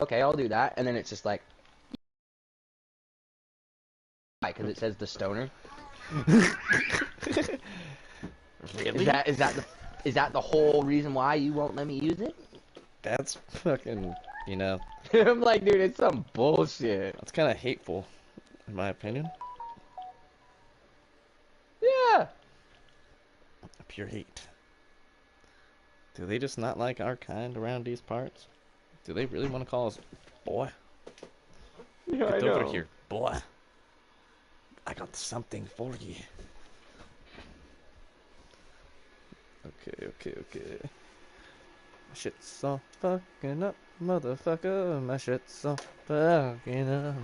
okay, I'll do that, and then it's just like, why? Because it says the stoner. Really? Is that the whole reason why you won't let me use it? That's fucking, you know, I'm like, dude, it's some bullshit. that's kind of hateful, in my opinion. Yeah. Pure hate. Do they just not like our kind around these parts? Do they really want to call us boy? Yeah, I Get over know. here, boy. I got something for you. Okay. My shit's all fucking up, motherfucker. My shit's all fucking up.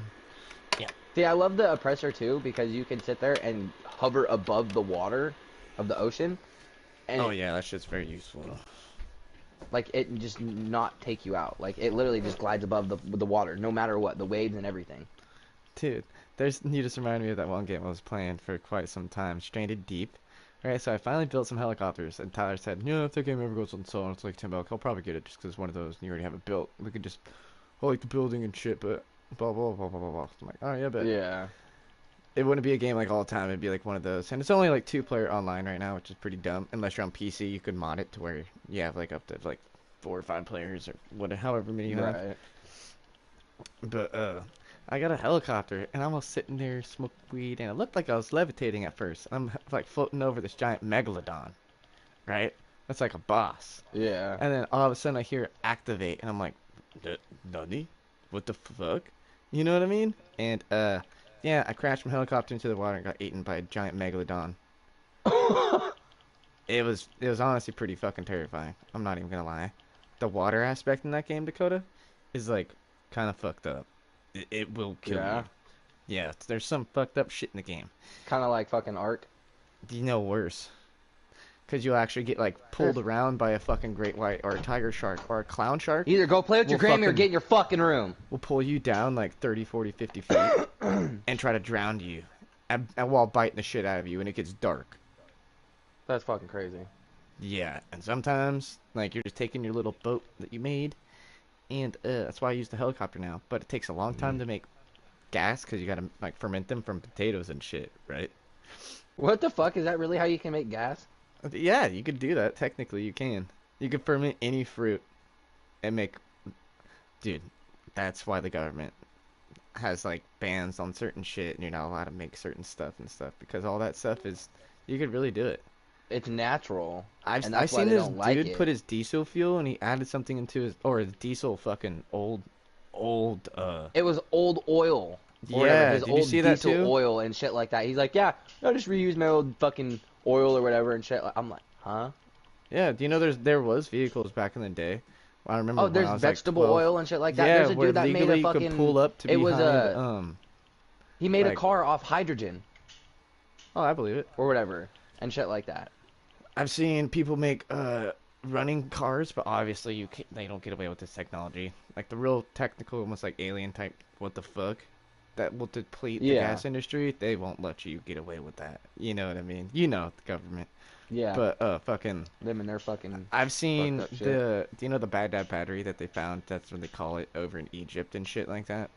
Yeah. See, I love the oppressor too because you can sit there and hover above the water of the ocean, and Oh yeah, that shit's very useful. like it just not take you out. Like it literally just glides above the water, no matter what, the waves and everything. Dude, you just reminded me of that one game I was playing for quite some time, Stranded Deep. Alright, so I finally built some helicopters, and Tyler said, you know, if the game ever goes on sale and it's like $10, I'll probably get it just because it's one of those, and you already have it built. We could just, I like the building and shit, but blah, blah, blah, blah, blah, blah. I'm like, alright, yeah, but Yeah. it wouldn't be a game like all the time, it'd be like one of those. And it's only like 2-player online right now, which is pretty dumb. Unless you're on PC, you could mod it to where you have like up to like 4 or 5 players or whatever, however many you have. Right. But I got a helicopter, and I was sitting there smoking weed, and it looked like I was levitating at first. I'm like floating over this giant megalodon, right? That's like a boss. Yeah. And then all of a sudden I hear it activate, and I'm like, Nani? What the fuck? You know what I mean? And yeah, I crashed my helicopter into the water and got eaten by a giant megalodon. It was honestly pretty fucking terrifying. I'm not even gonna lie. The water aspect in that game, Dakota, is like kind of fucked up. It will kill Yeah. you. Yeah, there's some fucked up shit in the game. Kind of like fucking Ark. You know worse. Because you'll actually get like pulled around by a fucking great white or a tiger shark or a clown shark. Either go play with your Grammy or get in your fucking room. We'll pull you down like 30, 40, 50 feet and try to drown you and while biting the shit out of you, and it gets dark. That's fucking crazy. Yeah, and sometimes like you're just taking your little boat that you made, and that's why I use the helicopter now. But it takes a long time to make gas because you gotta like ferment them from potatoes and shit, right? What the fuck? Is that really how you can make gas? Yeah, you could do that. Technically, you can. You could ferment any fruit and make. Dude, that's why the government has like bans on certain shit, and you're not allowed to make certain stuff and stuff because all that stuff is. You could really do it. It's natural, I've and I that's why seen they this don't like dude it. put his diesel fuel and he added something into his his diesel fucking old. It was old oil. Or whatever, Yeah, his did you old see that diesel too? oil and shit like that. He's like, yeah, I just reuse my old fucking oil or whatever and shit. I'm like, huh? Yeah, do you know there was vehicles back in the day? I remember Oh, when there's I was vegetable like 12. oil and shit like that. Yeah, There's a where dude that made legally a you could fucking. pull up to It was behind he made a like car off hydrogen oh, I believe it. or whatever and shit like that. I've seen people make running cars, but obviously they don't get away with this technology. Like the real technical, almost like alien type, what the fuck, that will deplete the Yeah, gas industry. They won't let you get away with that. You know what I mean? You know the government. yeah. But fucking, Them and their fucking I've seen fucked up shit. do you know the Baghdad battery that they found? That's what they call it over in Egypt and shit like that.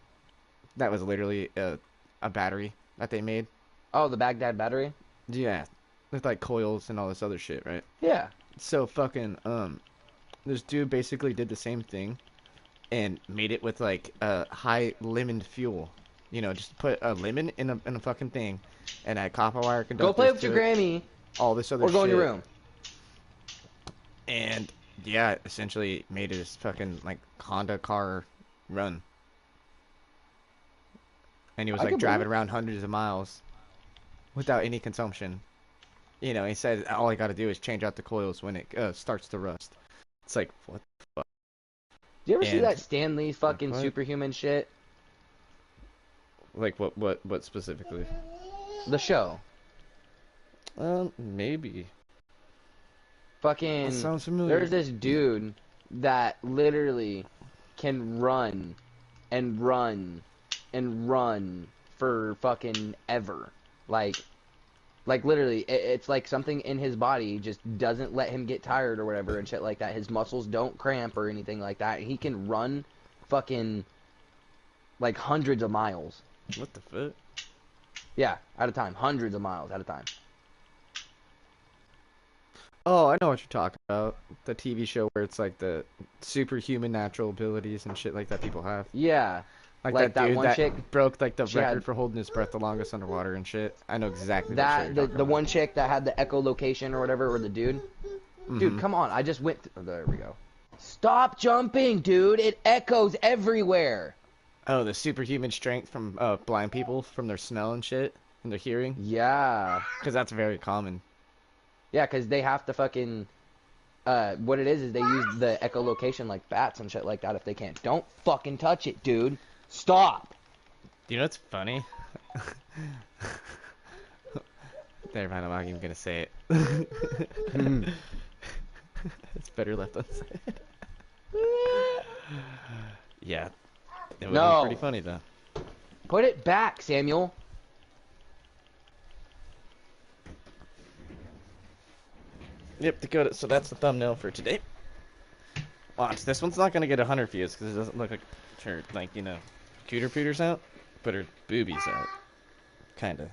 That was literally a battery that they made. Oh, the Baghdad battery. Yeah, with like coils and all this other shit, right? Yeah. So fucking this dude basically did the same thing and made it with like high lemon fuel. You know, just put a lemon in a fucking thing and add copper wire Go conductors play with to your it, Grammy all this other or go in your shit. room. And yeah, essentially made it this fucking like Honda car run. And he was I like can believe driving it. around hundreds of miles without any consumption. You know, he said all I got to do is change out the coils when it starts to rust. It's like what? Do you ever see And that Stan Lee fucking what? superhuman shit? Like what specifically? The show. Maybe. That Fucking. sounds familiar. There's this dude that literally can run and run and run for fucking ever. Like literally, it's like something in his body just doesn't let him get tired or whatever and shit like that. His muscles don't cramp or anything like that. He can run fucking like hundreds of miles. What the fuck? Yeah, at a time, hundreds of miles at a time. Oh, I know what you're talking about. The TV show where it's like the superhuman natural abilities and shit like that people have. Yeah, Like like that dude one that chick. broke like the She record had for holding his breath the longest underwater and shit. I know exactly what show that you're the talking the about. one chick that had the echolocation or whatever, or the dude. Dude, Mhm. come on! I just went. Oh, there we go. Stop jumping, dude! It echoes everywhere. Oh, the superhuman strength from blind people from their smell and shit and their hearing, Yeah, because that's very common. yeah, because they have to fucking. What it is they use the echolocation like bats and shit like that if they can't. Don't fucking touch it, dude. Stop. Do you know what's funny? Never mind, I'm not even gonna say it. It's better left unsaid. Yeah, it would be pretty No. funny though. Put it back, Samuel. Yep, Dakota. So that's the thumbnail for today. Watch, this one's not gonna get 100 views because it doesn't look like her, like, you know, cooter pooter's out, but her boobies out, kinda.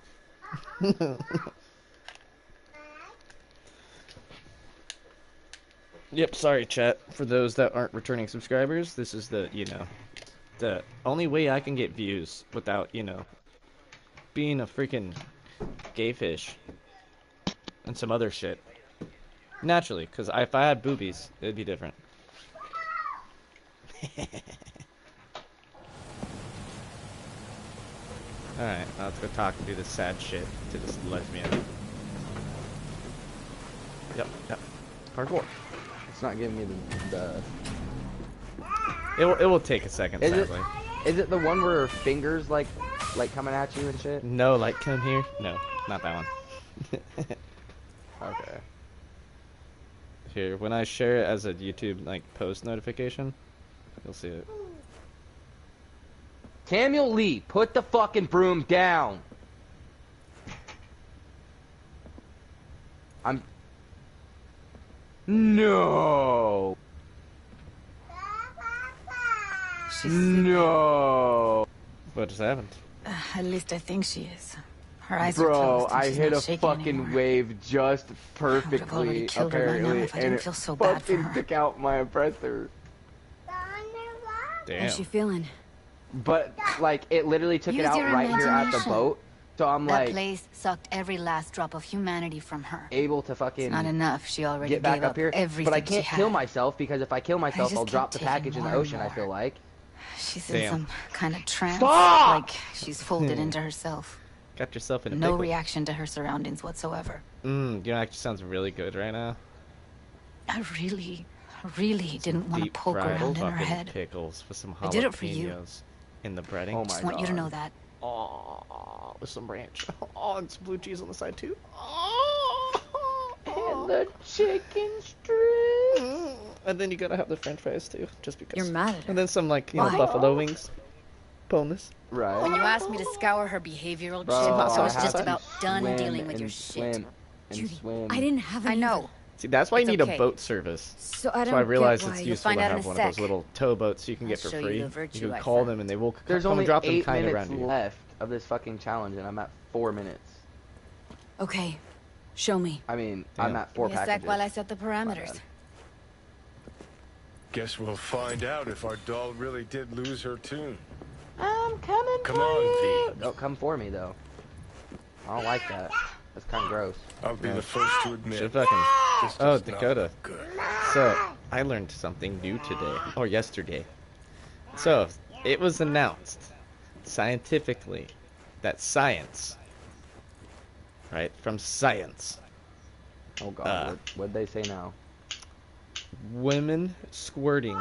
Yep, sorry chat. For those that aren't returning subscribers, this is the, you know, the only way I can get views without, you know, being a freaking gay fish and some other shit. Naturally, because if I had boobies, it'd be different. Alright, now let's go talk and do this sad shit to this lesbian. Yep. Parkour. It's not giving me the. It will take a second, sadly. Is it the one where her fingers like coming at you and shit? No, like, come here. No, not that one. Okay. Here, when I share it as a YouTube, like, post notification, you'll see it. Samuel Lee, put the fucking broom down. No. No. What just happened? At least I think she is. Her eyes are Bro, closed and I she's hit not a shaking fucking anymore. wave just would've perfectly, already killed her by now apparently, if I and didn't it feel so bad for fucking her. took out my oppressor. Damn. How's she feeling? But, like, it literally took it Use out your right here at the imagination. boat. So I'm, That like, place sucked every last drop of humanity from her. able to fucking Not enough. She already get back gave up here. everything But I she can't had. kill myself, because if I kill myself, just I'll drop the kept taking package in the more and ocean, I more. feel like. She's Damn. in some kind of trance. Stop! Like she's folded into herself. Got yourself in a No pickle. reaction to her surroundings whatsoever. You know, actually sounds really good right now. I really didn't want to Deep poke fried around in her fucking head. pickles with some I did it for you. jalapenos in the breading. Oh my Just want you to God. know that. Oh, with some ranch. Oh, and some blue cheese on the side too. Oh, And the chicken strips. And then you gotta have the French fries too, just because. You're mad at her. And then some, like, you know, Why? buffalo wings. Bonus. Right. When you asked me to scour her behavioral Bro, shit, not I so was much just time. about done Swim dealing with and your swim shit. and Judy, swim. I didn't have I any. know. See, that's why you It's need okay. a boat service. So I don't So I realized get why it's you useful find to out in have a one of those sec. little towboats you can I'll get for show you free. the virtue You can I call found. them and they will There's come only drop them 8 kind of minutes around you. left of this fucking challenge, and I'm at 4 minutes. Okay, show me. I mean, Damn. I'm at 4 Give me a packages. sec while I set the My parameters. bad. Guess we'll find out if our doll really did lose her tune. I'm coming Come for on, you. V. Don't come for me, though. I don't like that. That's kind of gross. I'll be Yeah. the first to admit. Should fucking. this Oh, does not Dakota. look good. So, I learned something new today, or yesterday. So, it was announced scientifically that science, right, from science, Oh, God. What'd they say now? women squirting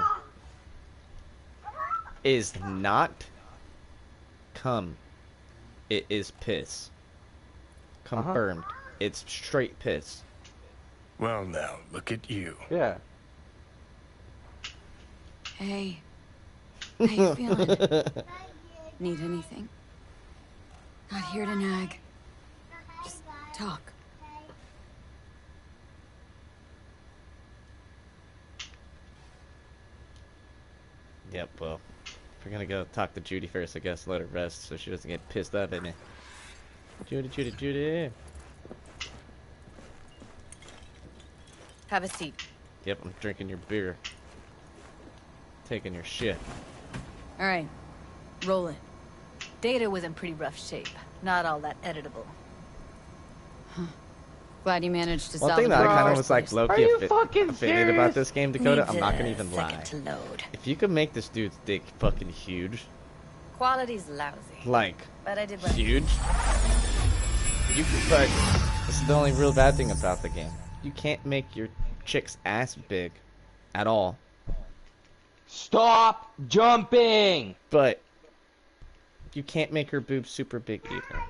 is not cum. It is piss. Confirmed. It's straight piss. Well, now, look at you. Yeah. Hey, how you feeling? Need anything? Not here to nag. Just talk. Yep, well, We're gonna go talk to Judy first, I guess. Let her rest so she doesn't get pissed off at me. Judy, Judy, Judy. Have a seat. Yep, I'm drinking your beer. Taking your shit. All right. Roll it. Data was in pretty rough shape. Not all that editable. Glad you managed to One solve thing it. that I in the kind of first was like place. low-key Are you fucking offended about this game, Dakota. I'm not gonna even lie. Second to load. If you could make this dude's dick fucking huge, Quality's lousy. like But I did well. huge, you could. But this is the only real bad thing about the game. You can't make your chick's ass big, at all. Stop jumping! But you can't make her boobs super big either.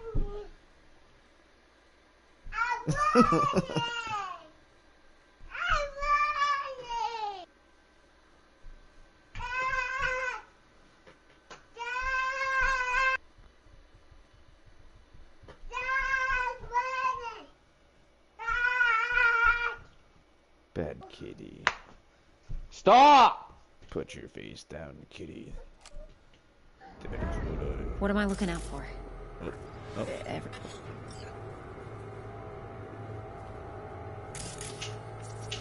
Bad kitty. Stop! Put your face down, kitty. What am I looking out for? Oh.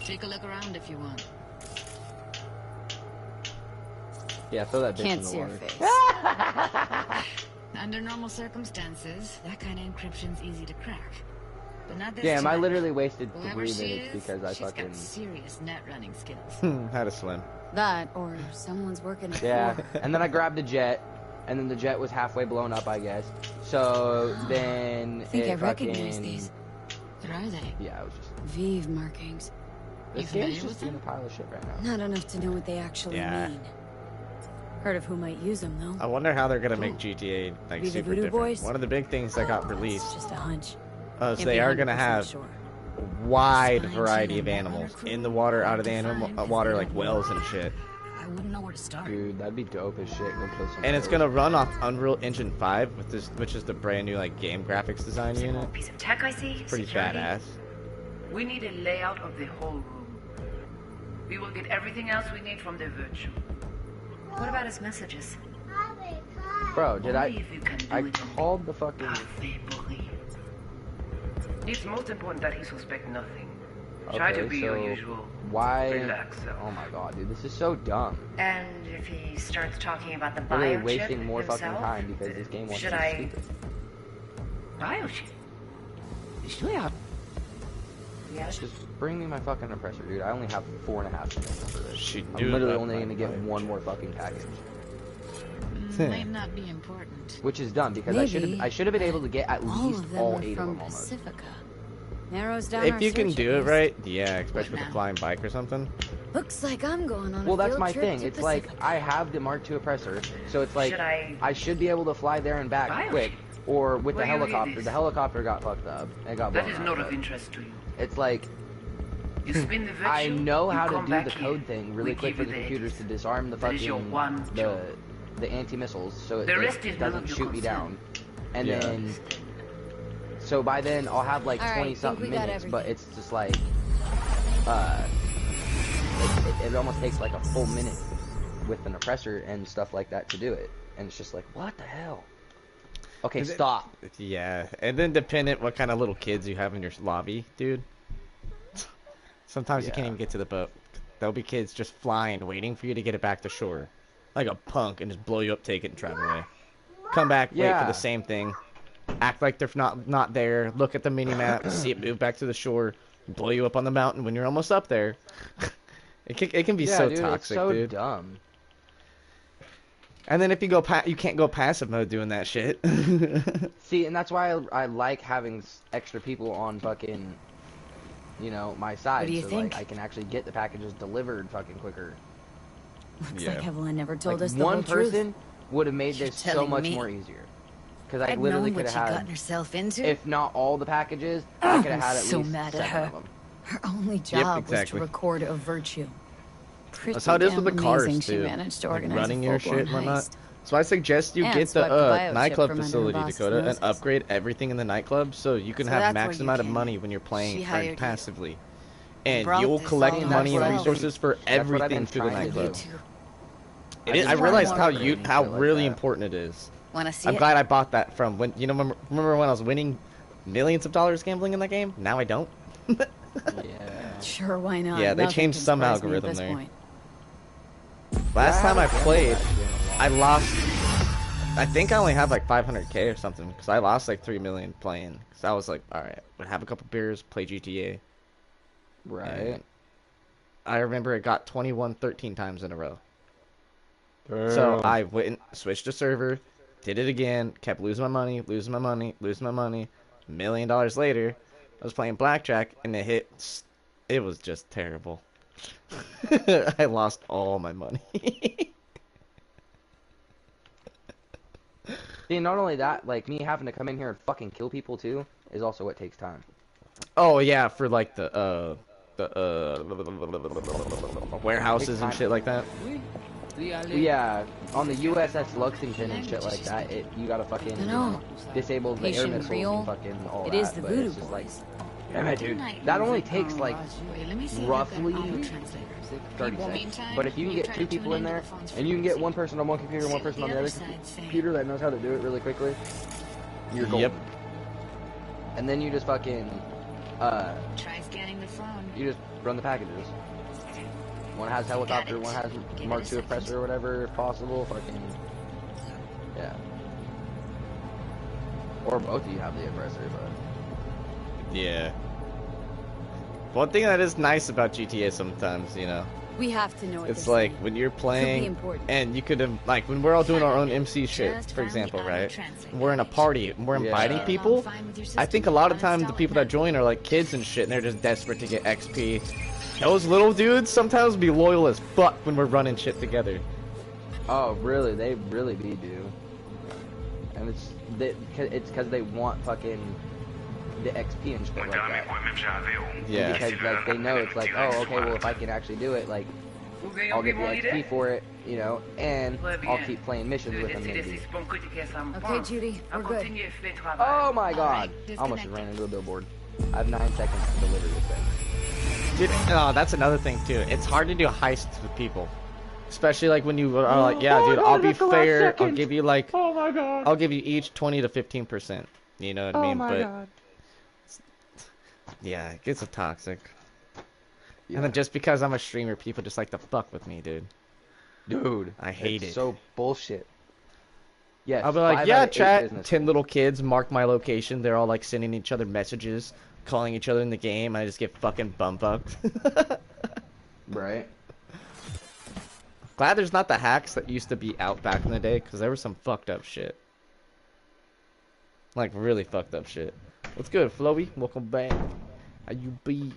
Take a look around if you want. Yeah, throw that bitch Can't in the see your water. face. Under normal circumstances, that kind of encryption's easy to crack. But not this Damn, I time. literally wasted Whoever 3 she minutes is, because I she's fucking... got serious net running skills. How to swim. That, or someone's working it Yeah, for her. and then I grabbed a jet, and then the jet was halfway blown up, I guess. So then I think it I recognize fucking... these. What are they? Yeah, it was just... Vive markings. This familiar game's with just being a them? pile of shit right now. Not enough to know what they actually Yeah. mean. Heard of who might use them, though. I wonder how they're gonna make GTA like Be the super Voodoo different. Boys? One of the big things that got It's released just a hunch. is Can't they be are gonna 100% have sure. a wide Spines variety in of the animals water in the water, out of the defined animal 'cause water, they like don't wells know. and shit. I wouldn't know where to start. Dude, that'd be dope as shit. Go play some And it's shows. gonna run off Unreal Engine 5 with this, which is the brand new like game graphics design Simple unit. piece of tech, I see. Pretty Security. badass. We need a layout of the whole room. We will get everything else we need from the virtual. What about his messages? Bro, did Only if you can do I it called the fucking... Parfait pourri. It's most important that he suspect nothing. Try to Okay, be so your usual. why... Relax, though. Oh my god, dude, this is so dumb. And if he starts talking about the Literally biochip wasting more himself, fucking time because this game wants should to be I... stupid. Biochip? Yeah. Yes. Just bring me my fucking oppressor, dude. I only have 4.5 minutes for this. She I'm knew literally about only my gonna get biochip. one more fucking package. Might not be important. Which is dumb because Maybe, I should have been able to get at All least of them all are 8 of from them almost. Pacifica. Narrows down If our you can search do it areas. right, yeah, especially with now? the flying bike or something. Looks like I'm going on Well, a that's field my trip thing. to It's like Pacifica. I have the Mark II oppressor, so it's like Should I- I should be able to fly there and back Biochip? quick. Or with the Where you read helicopter. this? The helicopter got fucked up. It got blown That is up, not but of interest to you. It's like You spin the virtual, I know you how to come do back the here. code thing really We quick give for you the the computers edits. to disarm the That is fucking your one job. the anti-missiles so it, The rest is it none doesn't of your shoot me concern. down. And Yeah. then so by then I'll have like All right, 20 think something we got minutes, but everything. it's just like it almost takes like a full minute with an oppressor and stuff like that to do it. And it's just like, what the hell? Okay, Is it- stop. Yeah, and then dependent what kind of little kids you have in your lobby, dude. Sometimes you can't Yeah. even get to the boat. There'll be kids just flying, waiting for you to get it back to shore. Like a punk, and just blow you up, take it, and drive away. Come back, wait for Yeah. the same thing. Act like they're not there. Look at the mini-map, see it move back to the shore, blow you up on the mountain when you're almost up there. It can be Yeah, so dude, toxic, it's so dude. dumb. And then if you go you can't go passive mode doing that shit. See, and that's why I like having extra people on fucking, you know, my side. do you so think? like I can actually get the packages delivered fucking quicker. Looks Yeah. like Evelyn never told Like us the one whole truth. person would have made You're this so telling much me. more easier. Because I I'd literally known could what she have gotten had, herself into. if not all the packages, I could have had at so least mad at 7 her. of them. Her only job was exactly. to record a virtue. That's how it is with the Pretty damn cars amazing she too. managed to Like organize running a your full-blown shit and whatnot. heist. So I suggest you And get swept the the biochip nightclub from under facility, her boss's Dakota, and noses. upgrade everything in the nightclub so you can So have that's max where you amount of came money in. when you're She playing hired you. passively. And Brought you'll this collect all money and up resources for That's what I've been everything through the trying to nightclub. do. I just realized want how to create how shit like really that. important it is. Want to see I'm it? glad I bought that from when remember when I was winning millions of dollars gambling in that game? Now I don't. Yeah. Sure, why not? Yeah, they Nothing changed can some surprise me at algorithm this there. point. Last time I haven't gambled played, that shit in a I while. lost. I think I only have like 500K or something because I lost like 3 million playing. Because I was like, all right, would have a couple beers, play GTA. Right. And I remember it got 21 13 times in a row. So I went, switched a server, did it again, kept losing my money, losing my money, losing my money. $1 million later, I was playing blackjack and it hit. It was just terrible. I lost all my money. See, not only that, like me having to come in here and fucking kill people too is also what takes time. Oh yeah, for like the warehouses and shit like that. Yeah, on the USS Lexington and shit like that, you gotta fucking Dunno. disable the air Haitian missiles Creole? and fucking all It that. is the but Voodoo it's just like, Boys. damn it, dude. That only takes like Wait, let me see if roughly I've got auto translators. 30 seconds. Meantime, But if you can you get try two to tune people in into there, the phone's and you can get frequency. one person on one computer and one See person what on the the other other side's saying. computer that knows how to do it really quickly, you're golden. Yep. And then you just fucking, Try scanning the phone. you just run the packages. One has helicopter, it. one has Give it Mark a II second. oppressor or whatever, if possible. Fucking, yeah. Or both of you have the oppressor, but Yeah. One thing that is nice about GTA sometimes, you know, We have to know what it's they're like saying. when you're playing important. and you could have, like when we're all doing our own MC Just shit, for found example, the right? auto-translate And we're in a page. party and we're Yeah. inviting I'm people. fine with your I think a system. lot of times the Uninstall people it that join are like kids and shit, and they're just desperate to get XP. Those little dudes sometimes be loyal as fuck when we're running shit together. oh, really? They really be do. And it's because they want fucking the XP and shit like that. Yeah. Because like they know it's like, oh, okay, well if I can actually do it, like I'll get the XP for it, you know, and I'll keep playing missions with them maybe. Okay, Judy, we're good. Oh my god! Alright, I almost just disconnected. ran into a billboard. I have 9 seconds to deliver this thing. Dude, oh, that's another thing too. It's hard to do heists with people. Especially like when you are like, yeah, dude, I'll be fair. I'll give you like, Oh my god! I'll give you each 20 to 15%. You know what I mean? But god! yeah, it gets so toxic. Yeah. And then just because I'm a streamer, people just like to fuck with me, dude. Dude, I hate it's it. so bullshit. Yes, I'll be like, 5 yeah, out of 8 chat. business 10 little kids mark my location. They're all like sending each other messages, calling each other in the game. I just get fucking bum fucked. right? Glad there's not the hacks that used to be out back in the day, because there was some fucked up shit. Like, really fucked up shit. What's good, Flowy? Welcome back. How you be?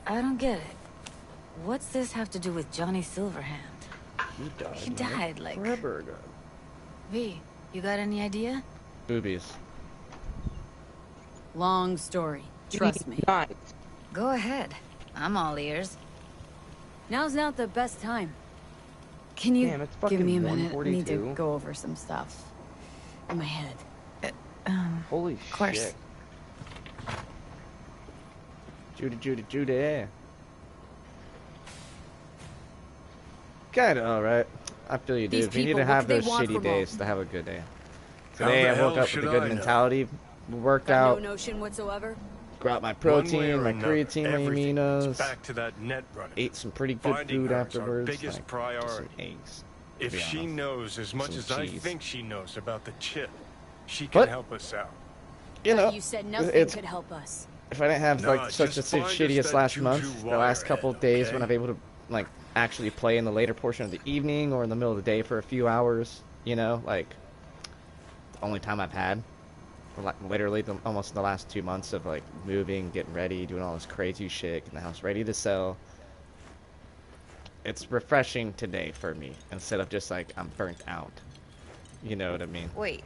I don't get it. What's this have to do with Johnny Silverhand? He died like... Forever ago. V, you got any idea? Boobies. Long story. Trust me. Nice. Go ahead. I'm all ears. Now's not the best time. Can you Damn, it's give me a fucking minute? I need to 1:42. go over some stuff in my head. Holy course. shit. Judy, Judy, Judy. Kinda alright. I feel you, These dude. We need people, to what have do they those want shitty from days all- to have a good day. How Today the I woke hell up with should a good I know? mentality, worked Got out, no notion whatsoever. got my One way protein, or my another, creatine, my everything is aminos, back to that net running. ate some pretty good Finding food her is our afterwards, biggest like priority. some eggs. to If be she honest. knows as much Some as I cheese. think she knows about the chip, she can What? help us out. You know, You said nothing it's, could help us. if I didn't have Nah, like such a just find us shittiest that last juju month, the wire last couple of head, days okay? when I'm able to like actually play in the later portion of the evening or in the middle of the day for a few hours, you know, like the only time I've had, literally almost the last 2 months of like moving, getting ready, doing all this crazy shit, getting the house ready to sell. It's refreshing today for me instead of just like I'm burnt out. You know what I mean? Wait,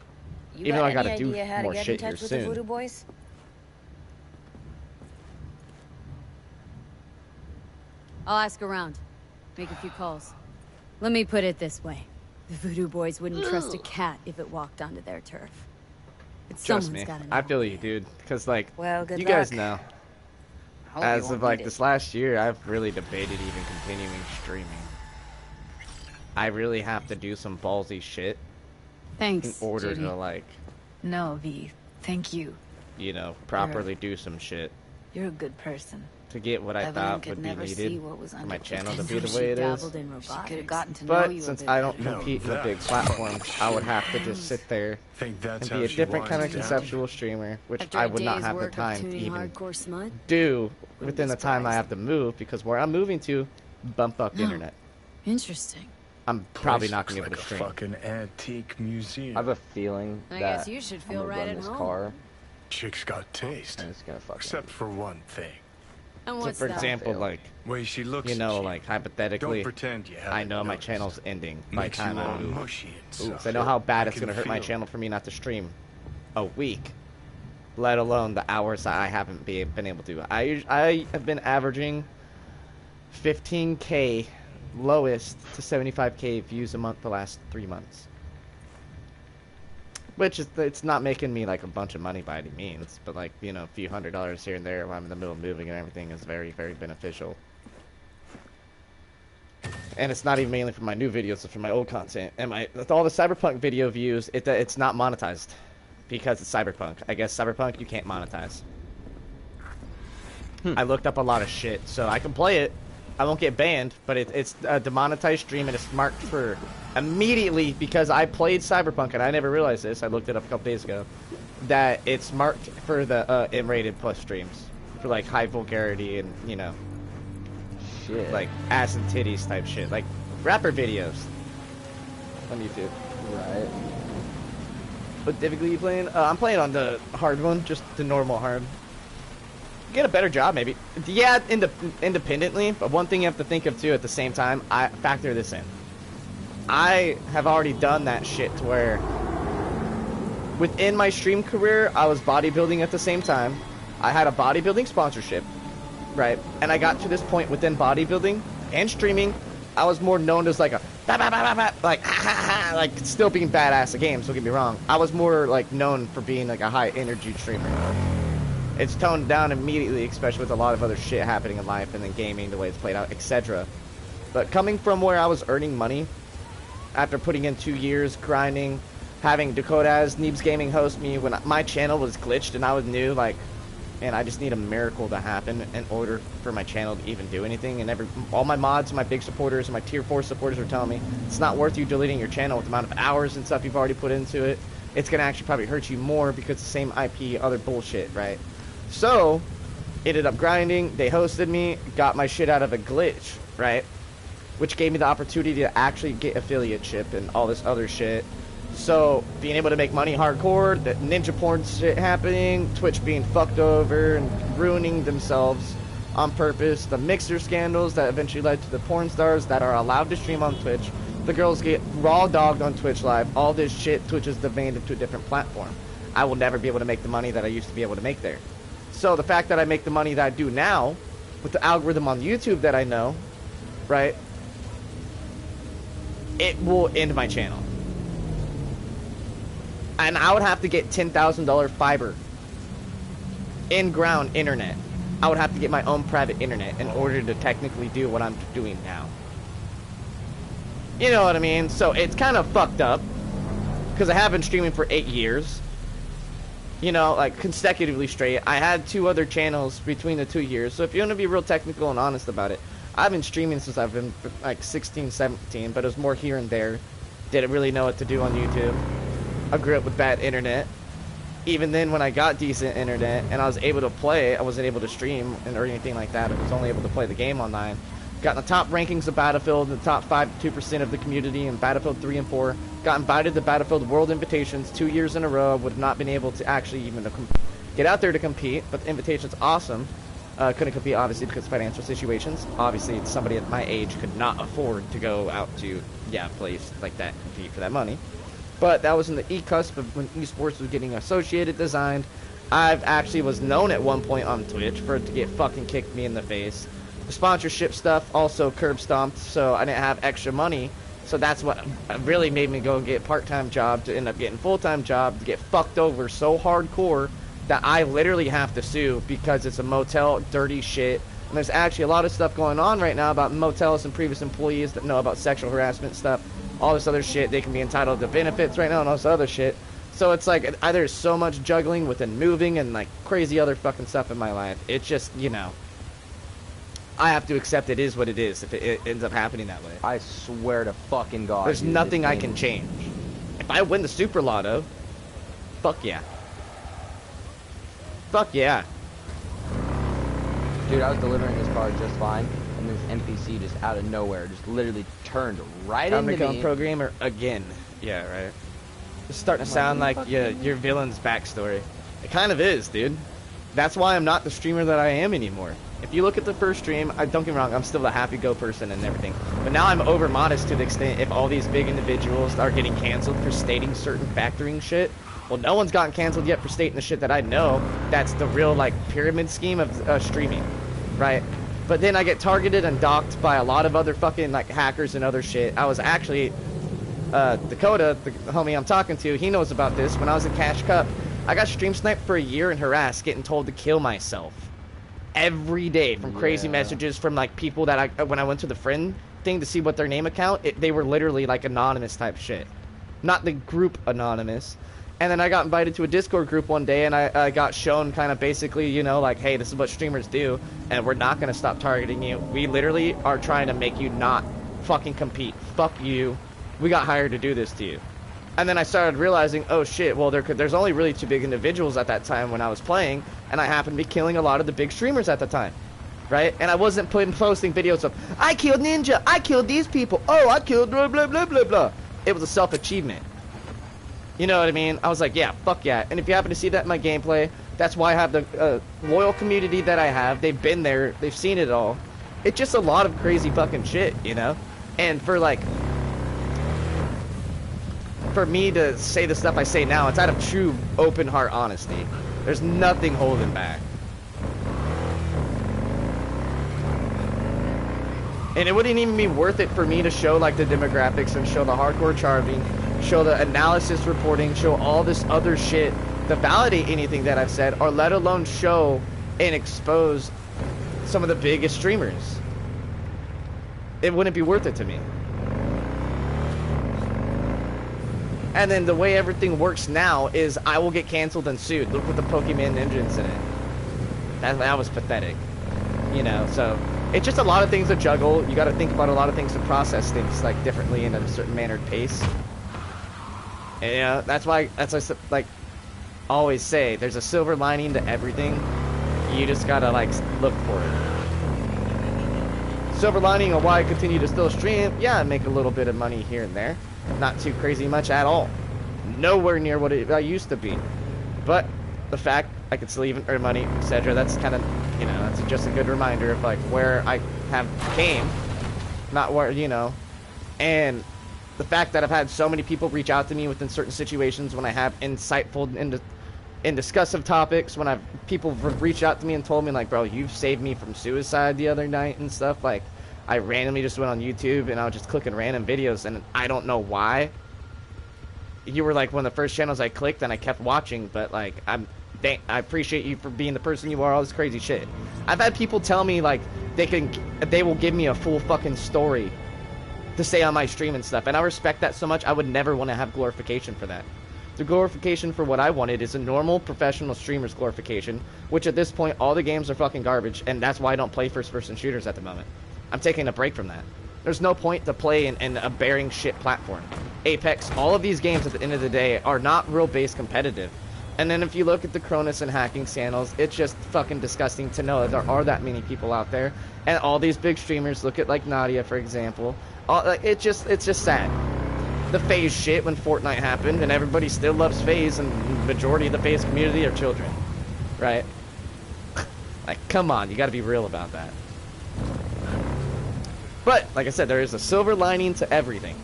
you Even though I got gotta any do idea how to more get in shit here touch with soon. the Voodoo Boys? I'll ask around. Make a few calls. Let me put it this way. The Voodoo Boys wouldn't trust a cat if it walked onto their turf. But Trust someone's me, gotta know. I feel you, dude. Because like, Well, good you guys luck. know, Hope you as won't of like need it. this last year, I've really debated even continuing streaming. I really have to do some ballsy shit in Thanks, order Judy. to, like, No, V. Thank you. you know, properly do some shit You're a good person. to get what I Evelyn thought could would be never see needed what was for under my the channel to pretend be the She way it is. dabbled in She could have robotics. gotten to know But you since a bit I don't better. compete No, with big that's platforms, fucking I would shit. have to just sit there Think that's and how be a she different kind of winds down? conceptual streamer, which After I a would not day's have the work of time to tuning even hardcore smut? do be within the time I surprised. have to move, because where I'm moving to, bump up No. internet. Interesting. I'm probably Place not gonna be looks able to like stream. a fucking antique museum. I have a feeling I that guess you should feel I'm gonna right run at this home. car Chick's got taste. and it's gonna fucking. Except for one thing. And So what's for that? example, Fail. like, Way she looks you know, at like Don't hypothetically, pretend you haven't I know my noticed. channel's ending by the Makes time you I all move. mushy inside. So I know how bad I it's can gonna hurt my feel channel for me not to stream a week, let alone the hours that I haven't been able to. I have been averaging 15K lowest to 75K views a month the last 3 months. Which is, it's not making me like a bunch of money by any means, but like, you know, a few $100s here and there while I'm in the middle of moving and everything is very, very beneficial. And it's not even mainly for my new videos, it's for my old content. And with all the Cyberpunk video views, it's not monetized because it's Cyberpunk. I guess Cyberpunk you can't monetize. I looked up a lot of shit, so I can play it. I won't get banned, but it's a demonetized stream and it's marked for immediately because I played Cyberpunk and I never realized this. I looked it up a couple days ago. That it's marked for the M-rated plus streams for like high vulgarity and, you know, Shit. like ass and titties type shit, like rapper videos on YouTube. Right. What difficulty you playing? I'm playing on the hard one, just the normal hard. Get a better job, maybe. Yeah, independently, but one thing you have to think of too at the same time, I factor this in. I have already done that shit to where within my stream career, I was bodybuilding at the same time. I had a bodybuilding sponsorship, right? And I got to this point within bodybuilding and streaming, I was more known as like a like like still being badass at games, don't get me wrong. I was more like known for being like a high energy streamer. It's toned down immediately, especially with a lot of other shit happening in life and then gaming, the way it's played out, etc. But coming from where I was earning money, after putting in 2 years grinding, having Dakota's Neebs Gaming host me when my channel was glitched and I was new, like, and I just need a miracle to happen in order for my channel to even do anything. And all my mods, my big supporters, and my tier 4 supporters are telling me it's not worth you deleting your channel with the amount of hours and stuff you've already put into it. It's gonna actually probably hurt you more because the same IP, other bullshit, right? So, ended up grinding, they hosted me, got my shit out of a glitch, right? Which gave me the opportunity to actually get affiliateship and all this other shit. So, being able to make money hardcore, the ninja porn shit happening, Twitch being fucked over and ruining themselves on purpose, the mixer scandals that eventually led to the porn stars that are allowed to stream on Twitch, the girls get raw dogged on Twitch Live, all this shit, Twitch is devaned to a different platform. I will never be able to make the money that I used to be able to make there. So the fact that I make the money that I do now, with the algorithm on YouTube that I know, right, it will end my channel. And I would have to get $10,000 fiber, in-ground internet. I would have to get my own private internet in order to technically do what I'm doing now. You know what I mean? So it's kind of fucked up, because I have been streaming for 8 years. You know, like consecutively straight. I had 2 other channels between the 2 years. So if you want to be real technical and honest about it, I've been streaming since I've been like 16, 17, but it was more here and there. Didn't really know what to do on YouTube. I grew up with bad internet. Even then, when I got decent internet and I was able to play, I wasn't able to stream or anything like that. I was only able to play the game online. Got in the top rankings of Battlefield, in the top 2% of the community in Battlefield 3 and 4. Got invited to Battlefield World Invitations 2 years in a row. Would have not been able to actually even get out there to compete, but the invitation's awesome. Couldn't compete, obviously, because of financial situations. Obviously, somebody at my age could not afford to go out to, a place like that, compete for that money. But that was in the cusp of when esports was getting associated, designed. I've actually was known at one point on Twitch for it to get fucking kicked me in the face. The sponsorship stuff also curb stomped, so I didn't have extra money. So that's what really made me go get part-time job to end up getting full-time job to get fucked over so hardcore that I literally have to sue because it's a motel, dirty shit, And there's actually a lot of stuff going on right now about motels and previous employees that know about sexual harassment stuff, all this other shit. They can be entitled to benefits right now and all this other shit. So it's like, there's so much juggling within moving and like crazy other fucking stuff in my life. It's just, you know, I have to accept it is what it is if it ends up happening that way. I swear to fucking God. There's dude, nothing this I game- can change. If I win the Super Lotto, fuck yeah. Fuck yeah. Dude, I was delivering this car just fine, and this NPC just out of nowhere just literally turned right I'm into become me. programmer again. Yeah, right. It's starting to sound like your villain's backstory. It kind of is, dude. That's why I'm not the streamer that I am anymore. If you look at the first stream, don't get me wrong, I'm still the happy-go person and everything. But now I'm over-modest to the extent if all these big individuals are getting canceled for stating certain factoring shit. Well, no one's gotten canceled yet for stating the shit that I know. That's the real, like, pyramid scheme of streaming, right? But then I get targeted and docked by a lot of other fucking, like, hackers and other shit. I was actually... Dakota, the homie I'm talking to, he knows about this. When I was in Cash Cup, I got stream sniped for a year and harassed, getting told to kill myself. Every day from crazy messages from, like, people that when I went to the friend thing to see what their name account, they were literally, like, anonymous type shit. Not the group anonymous. And then I got invited to a Discord group one day, and I got shown kind of basically, you know, like, hey, this is what streamers do, and we're not going to stop targeting you. We literally are trying to make you not fucking compete. Fuck you. We got hired to do this to you. And then I started realizing, oh shit, well, there's only really two big individuals at that time when I was playing, and I happened to be killing a lot of the big streamers at the time, right? And I wasn't posting videos of, I killed Ninja, I killed these people, oh, I killed blah, blah, blah, blah, blah. It was a self-achievement. You know what I mean? I was like, yeah, fuck yeah. And if you happen to see that in my gameplay, that's why I have the loyal community that I have. They've been there, they've seen it all. It's just a lot of crazy fucking shit, you know? And for me to say the stuff I say now, it's out of true open heart honesty. There's nothing holding back. And it wouldn't even be worth it for me to show like the demographics and show the hardcore charting, show the analysis reporting, show all this other shit to validate anything that I've said, or let alone show and expose some of the biggest streamers. It wouldn't be worth it to me. And then the way everything works now is I will get canceled and sued. Look what the Pokemon Ninja incident. That was pathetic. You know, so it's just a lot of things to juggle. You got to think about a lot of things to process things like differently in a certain mannered pace. And you know, that's why like always say there's a silver lining to everything. You just gotta like look for it. Silver lining of why I continue to still stream. Yeah, I make a little bit of money here and there. Not too crazy much at all. Nowhere near what I used to be. But the fact I could still even earn money, etc. That's kind of, you know, that's just a good reminder of like where I have came, not where, you know, and the fact that I've had so many people reach out to me within certain situations when I have insightful and discussive topics, when people have reached out to me and told me like, bro, you've saved me from suicide the other night and stuff. Like, I randomly just went on YouTube and I was just clicking random videos and I don't know why. You were like one of the first channels I clicked and I kept watching, but like I appreciate you for being the person you are, all this crazy shit. I've had people tell me like they will give me a full fucking story to say on my stream and stuff, and I respect that so much. I would never want to have glorification for that. The glorification for what I wanted is a normal professional streamer's glorification, which at this point all the games are fucking garbage, and that's why I don't play first person shooters at the moment. I'm taking a break from that. There's no point to play in a bearing shit platform. Apex, all of these games at the end of the day are not real base competitive. And then if you look at the Cronus and hacking channels, it's just fucking disgusting to know that there are that many people out there. And all these big streamers, look at like Nadia for example. It's just sad. The FaZe shit when Fortnite happened, and everybody still loves FaZe, and the majority of the FaZe community are children. Right? Like, come on, you gotta be real about that. But, like I said, there is a silver lining to everything.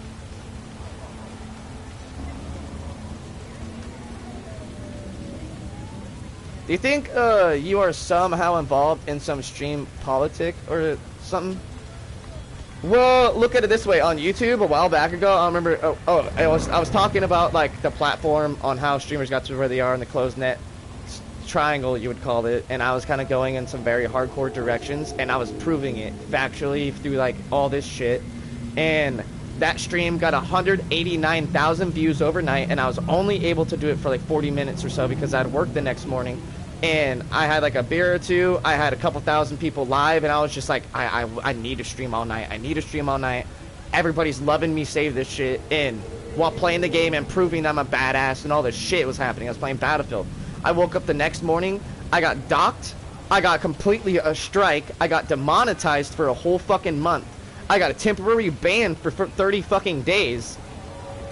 Do you think you are somehow involved in some stream politic or something? Well, look at it this way. On YouTube a while back ago, I remember. I was talking about like the platform on how streamers got to where they are in the closed net triangle, you would call it, and I was kind of going in some very hardcore directions, and I was proving it factually through like all this shit, and that stream got 189,000 views overnight, and I was only able to do it for like 40 minutes or so because I'd work the next morning, and I had like a beer or two, I had a couple thousand people live, and I was just like, I need to stream all night, I need to stream all night, everybody's loving me save this shit, and while playing the game and proving I'm a badass and all this shit was happening, I was playing Battlefield. I woke up the next morning, I got docked, I got completely a strike, I got demonetized for a whole fucking month, I got a temporary ban for 30 fucking days,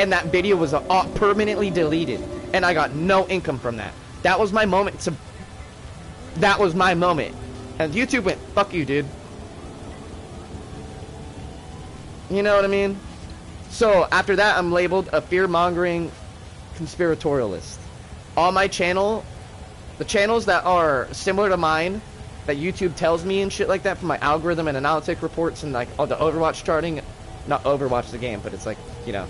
and that video was permanently deleted, and I got no income from that. That was my moment to... That was my moment. And YouTube went, fuck you, dude. You know what I mean? So, after that, I'm labeled a fear-mongering conspiratorialist. On my channel, the channels that are similar to mine, that YouTube tells me and shit like that from my algorithm and analytic reports and like all the Overwatch charting, not Overwatch the game, but it's like, you know,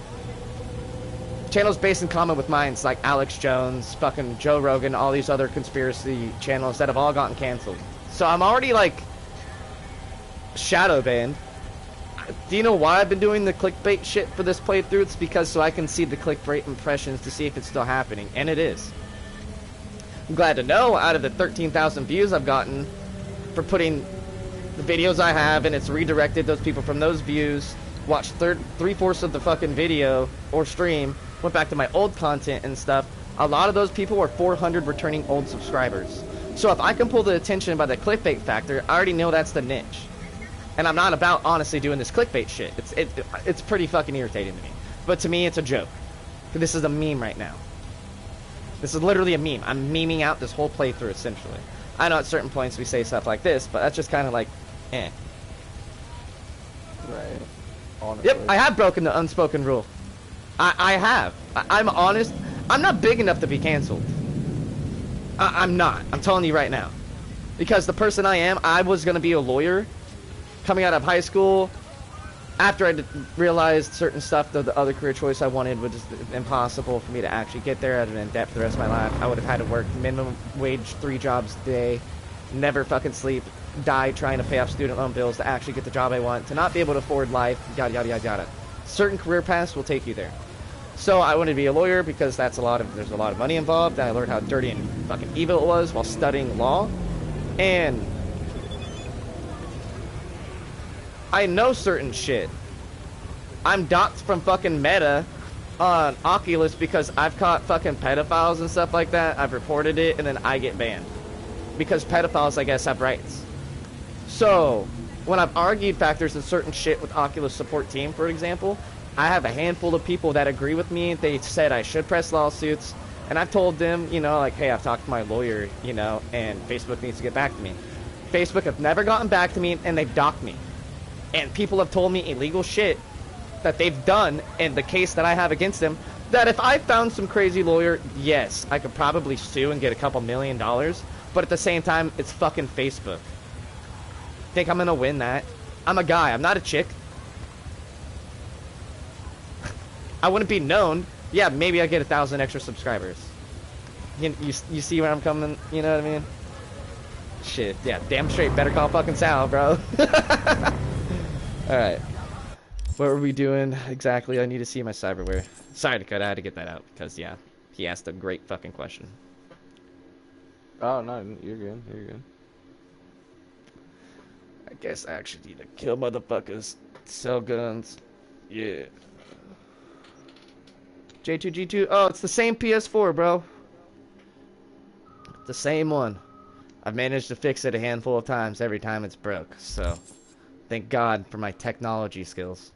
channels based in common with mine. It's like Alex Jones, fucking Joe Rogan, all these other conspiracy channels that have all gotten canceled. So I'm already like shadow banned. Do you know why I've been doing the clickbait shit for this playthrough? It's because so I can see the clickbait impressions to see if it's still happening, and it is. I'm glad to know out of the 13,000 views I've gotten for putting the videos I have, and it's redirected those people from those views, watched 3/4 of the fucking video or stream, went back to my old content and stuff. A lot of those people were 400 returning old subscribers. So if I can pull the attention by the clickbait factor, I already know that's the niche. And I'm not about honestly doing this clickbait shit. It's pretty fucking irritating to me. But to me, it's a joke. This is a meme right now. This is literally a meme. I'm memeing out this whole playthrough, essentially. I know at certain points we say stuff like this, but that's just kind of like, eh. Right. Honestly. Yep, I have broken the unspoken rule. I have. I'm honest. I'm not big enough to be canceled. I'm not. I'm telling you right now. Because the person I am, I was going to be a lawyer coming out of high school. After I realized certain stuff, the other career choice I wanted was just impossible for me to actually get there. I'd have been in debt for the rest of my life. I would have had to work minimum wage 3 jobs a day, never fucking sleep, die trying to pay off student loan bills to actually get the job I want, to not be able to afford life, yada yada yada yada. Certain career paths will take you there. So I wanted to be a lawyer because there's a lot of money involved. And I learned how dirty and fucking evil it was while studying law, and I know certain shit. I'm doxxed from fucking Meta on Oculus because I've caught fucking pedophiles and stuff like that. I've reported it, and then I get banned. Because pedophiles, I guess, have rights. So, when I've argued factors and certain shit with Oculus support team, for example, I have a handful of people that agree with me. They said I should press lawsuits, and I've told them, you know, like, hey, I've talked to my lawyer, you know, and Facebook needs to get back to me. Facebook have never gotten back to me, and they've docked me. And people have told me illegal shit that they've done in the case that I have against them, that if I found some crazy lawyer, yes, I could probably sue and get a couple $1 million, but at the same time, it's fucking Facebook. Think I'm gonna win that? I'm a guy, I'm not a chick. I wouldn't be known. Yeah, maybe I get 1,000 extra subscribers. You see where I'm coming, you know what I mean? Shit, yeah, damn straight, better call fucking Sal, bro. Alright. What were we doing exactly? I need to see my cyberware. Sorry to cut, I had to get that out, because, yeah, he asked a great fucking question. Oh, no, you're good, you're good. I guess I actually need to kill motherfuckers. Sell guns. Yeah. J2G2. Oh, it's the same PS4, bro. The same one. I've managed to fix it a handful of times every time it's broke, so thank God for my technology skills.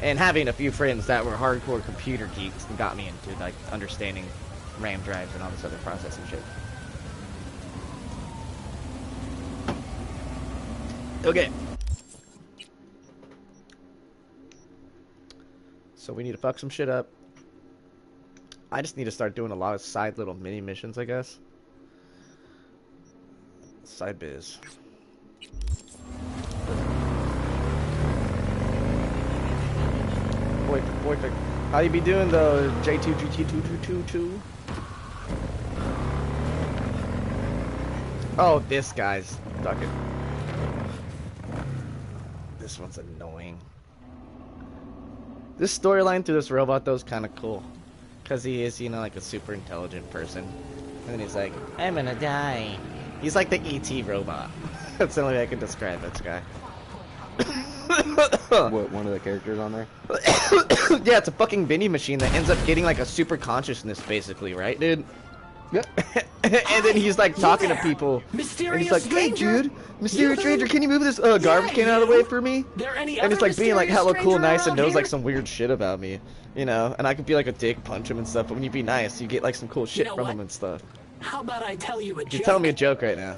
And having a few friends that were hardcore computer geeks and got me into, like, understanding RAM drives and all this other processing shit. Okay. So we need to fuck some shit up. I just need to start doing a lot of side little mini missions, I guess. Side biz. Boy, how you be doing though, J2GT222? Oh, this guy's fucking. This one's annoying. This storyline through this robot though is kind of cool, cause he is, you know, like a super intelligent person, and then he's like, "I'm gonna die." He's like the ET robot. That's the only way I can describe this guy. What, one of the characters on there? Yeah, it's a fucking vending machine that ends up getting like a super consciousness, basically, right, dude? Yep. And then he's like talking to people, and he's like, "Hey, dude, mysterious stranger, can you move this garbage can out of the way for me?" And it's like being like hella cool, nice, and knows like some weird shit about me, you know. And I could be like a dick, punch him and stuff. But when you be nice, you get like some cool shit from him and stuff. How about I tell you a joke? You're telling me a joke right now.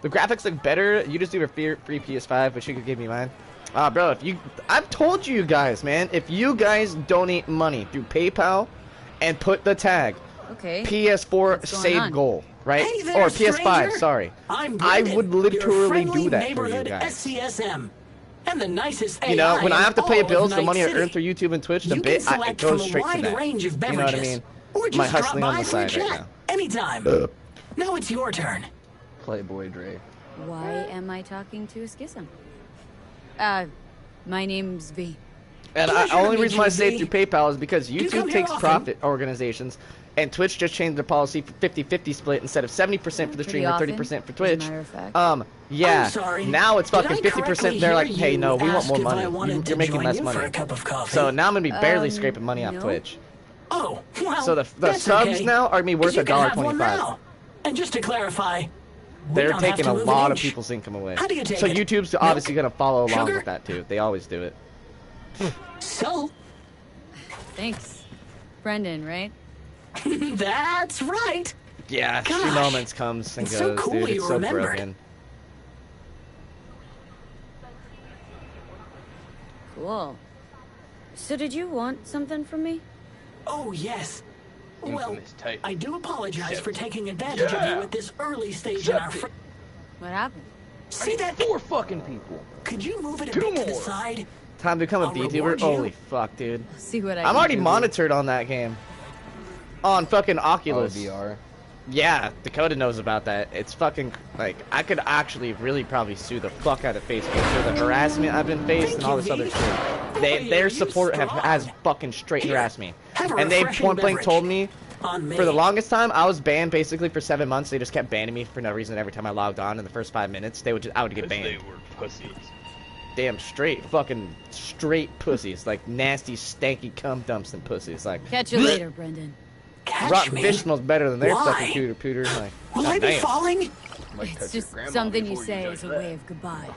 The graphics look better. You just do a free PS5, but you could give me mine. Bro, I've told you guys, man, if you guys donate money through PayPal and put the tag Okay. PS4 save goal, right? Hey there, Or PS5, stranger. sorry. I'm I Brendan, would your literally friendly do that for you neighborhood guys. SCSM. And the nicest AI You know, when I have to pay in all bills, of the Night money I City. earn through YouTube and Twitch, the You bit, can it select goes from a straight to wide that. range of You know what I beverages, mean? Or My just drop hustling on by the for a side right chat now. anytime. Now it's your turn. Playboy Dre. Why am I talking to a schism? My name's V. And Pleasure only to reason meet why I you, say V. it through PayPal is because You come YouTube here takes often? profit organizations, and Twitch just changed their policy for 50-50 split instead of 70% for the Pretty streamer, often, 30% for as a Twitch. matter of fact. Yeah. I'm sorry. Now it's Did fucking I 50%. correctly They're like, hear hey, you no, we want ask more if I money. wanted to You're making join less you money. for a cup of coffee? So now I'm gonna be barely Um, scraping money off no. Twitch. Oh, well, So the that's subs okay, now are gonna be worth 'cause you can have one $1.25. now. And just to clarify, we They're don't have taking to a move an lot of inch. people's income away. How do you take So it? YouTube's Milk? obviously gonna follow along Sugar? with that too. They always do it. So, Thanks. Brendan, right? that's right. Yeah, she Gosh, moments comes and it's goes, so cool dude. you It's so remembered. broken. Cool. So did you want something from me? Oh, yes. Well, Infamous type. I do apologize for taking advantage of you at this early stage in our What happened? See that? 4 fucking people. Could you move it a 2 bit to the more. side? Time to become a I'll VTuber? reward you. Holy fuck, dude. See what I I'm can already do. monitored on that game. On fucking Oculus. VR. Yeah, Dakota knows about that. It's fucking, like, I could actually really probably sue the fuck out of Facebook for the harassment I've been faced and all this other shit. Their support has fucking straight harassed me. Have a And they refreshing point blank beverage. told me, On me. for the longest time, I was banned basically for 7 months. They just kept banning me for no reason every time I logged on in the first 5 minutes. I would get banned. They were pussies. Damn straight pussies. Like nasty, stanky cum dumps and pussies. Like, Catch you later, Brendan. Catch rotten me. fish smells better than their Why? fucking cooter. Like, Will I be goddamn. falling? It's just something you say as a way of goodbye.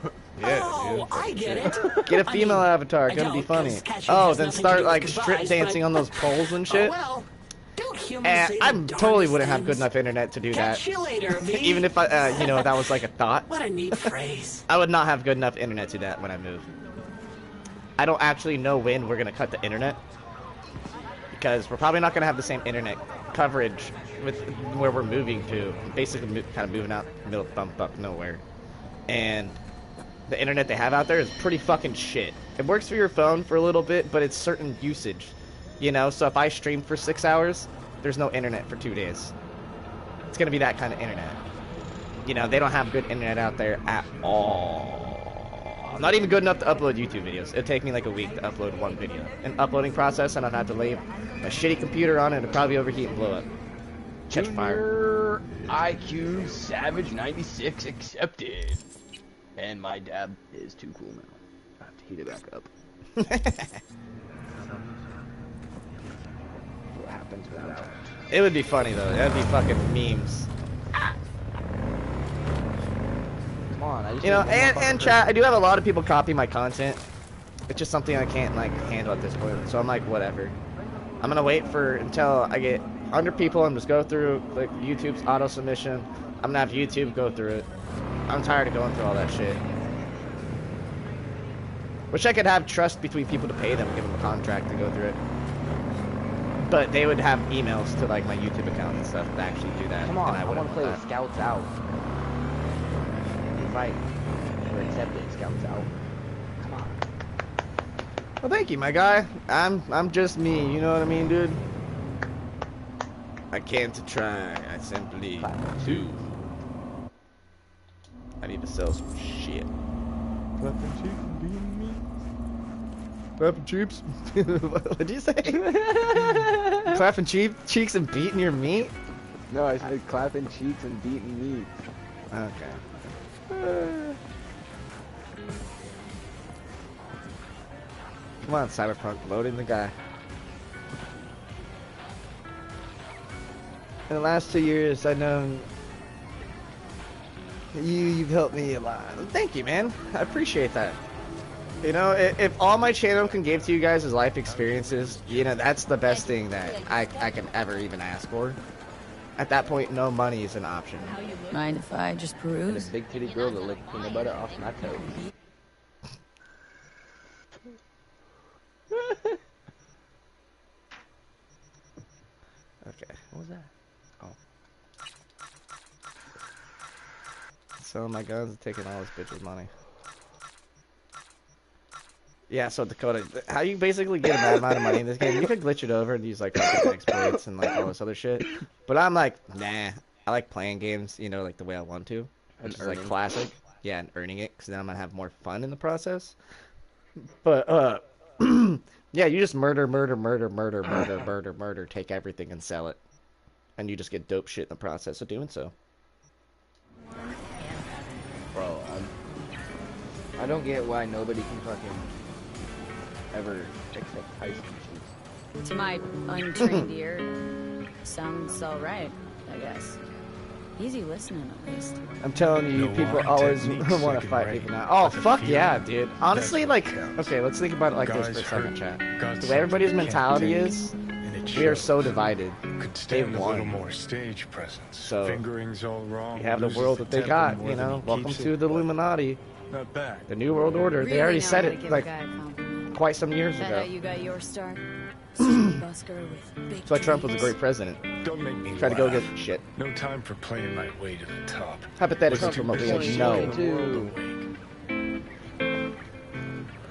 Oh, I get it. Get a female avatar, I gonna be don't, funny. 'cause catching Oh, has then nothing to start do with like goodbyes, strip but dancing on those poles and Oh, shit. well, don't humans And say I the totally darndest wouldn't have good things? enough internet to do that. Catch you later, V. Even if I, you know, that was like a thought. What a neat phrase. I would not have good enough internet to do that when I move. I don't actually know when we're gonna cut the internet, because we're probably not gonna have the same internet coverage with where we're moving to. Basically, kind of moving out middle bump up nowhere, and the internet they have out there is pretty fucking shit. It works for your phone for a little bit, but it's certain usage, you know. So if I stream for 6 hours, there's no internet for 2 days. It's gonna be that kind of internet. You know, they don't have good internet out there at all. Not even good enough to upload YouTube videos. It'd take me like a week to upload one video. An uploading process, and I'd have to lay a shitty computer on it, and it'd probably overheat and blow up. Catch fire. Junior IQ Savage 96 accepted. And my dab is too cool now. I have to heat it back up. What happens without it? It would be funny though. That'd be fucking memes. Come on, I just You know, need one more and fucking chat, I do have a lot of people copy my content. It's just something I can't like handle at this point. So I'm like, whatever. I'm gonna wait until I get 100 people and just go through like YouTube's auto submission. I'm gonna have YouTube go through it. I'm tired of going through all that shit. Wish I could have trust between people to pay them, give them a contract to go through it. But they would have emails to like my YouTube account and stuff to actually do that. Come on, and I want wouldn't to play want with that. Scouts Out. Invite. We're accepted, Scouts Out. Come on. Well, thank you, my guy. I'm just me. You know what I mean, dude? I can't try. I simply do. need to sell some shit. Clapping cheeks and beating me. Clapping cheeks. What'd you say? Clapping cheeks and beating your meat? No, I said clapping cheeks and beating meat. Okay. Come on, Cyberpunk, loading the guy. In the last 2 years, I've known you've helped me a lot. Thank you, man. I appreciate that. You know, if all my channel can give to you guys is life experiences, you know, that's the best thing that I can ever even ask for. At that point, no money is an option. Mind if I just And peruse? a big titty girl that licked peanut butter off my toe. Okay. What was that? Oh. Selling my guns and taking all this bitch's money. Yeah, so Dakota, how you basically get a bad amount of money in this game, you could glitch it over and use like fucking exploits and like all this other shit. But I'm like, nah. I like playing games, you know, like the way I want to. Which is like earning. classic. Yeah, and earning it, because then I'm gonna have more fun in the process. But, yeah, you just murder, take everything and sell it. And you just get dope shit in the process of doing so. Bro, I don't get why nobody can fucking ever accept high school shoes. To my untrained ear, sounds alright, I guess. Easy listening, at least. I'm telling you, No people arm always techniques want that to can fight break, people now. Oh, but the fuck feeling, yeah, dude. Honestly, that's like, what counts. okay, let's think about it like this Guys for a second, hurt, chat. got The way everybody's something they can't mentality take, is, and it we are shows. so divided. Could stand a won. little more stage presence. So, Fingering's all wrong. We have the loses world that they temper got, more you than know? he Welcome keeps to it, the but Illuminati. Not bad. The New World Order. They already said it, like, quite some years Is that how ago. you got your start? Busker with big That's why Trump was a dreams. great president. Don't make me Tried to go laugh. get shit. No time for playing my way to the top. Hypothetically, Was too from what we busy know. keeping the world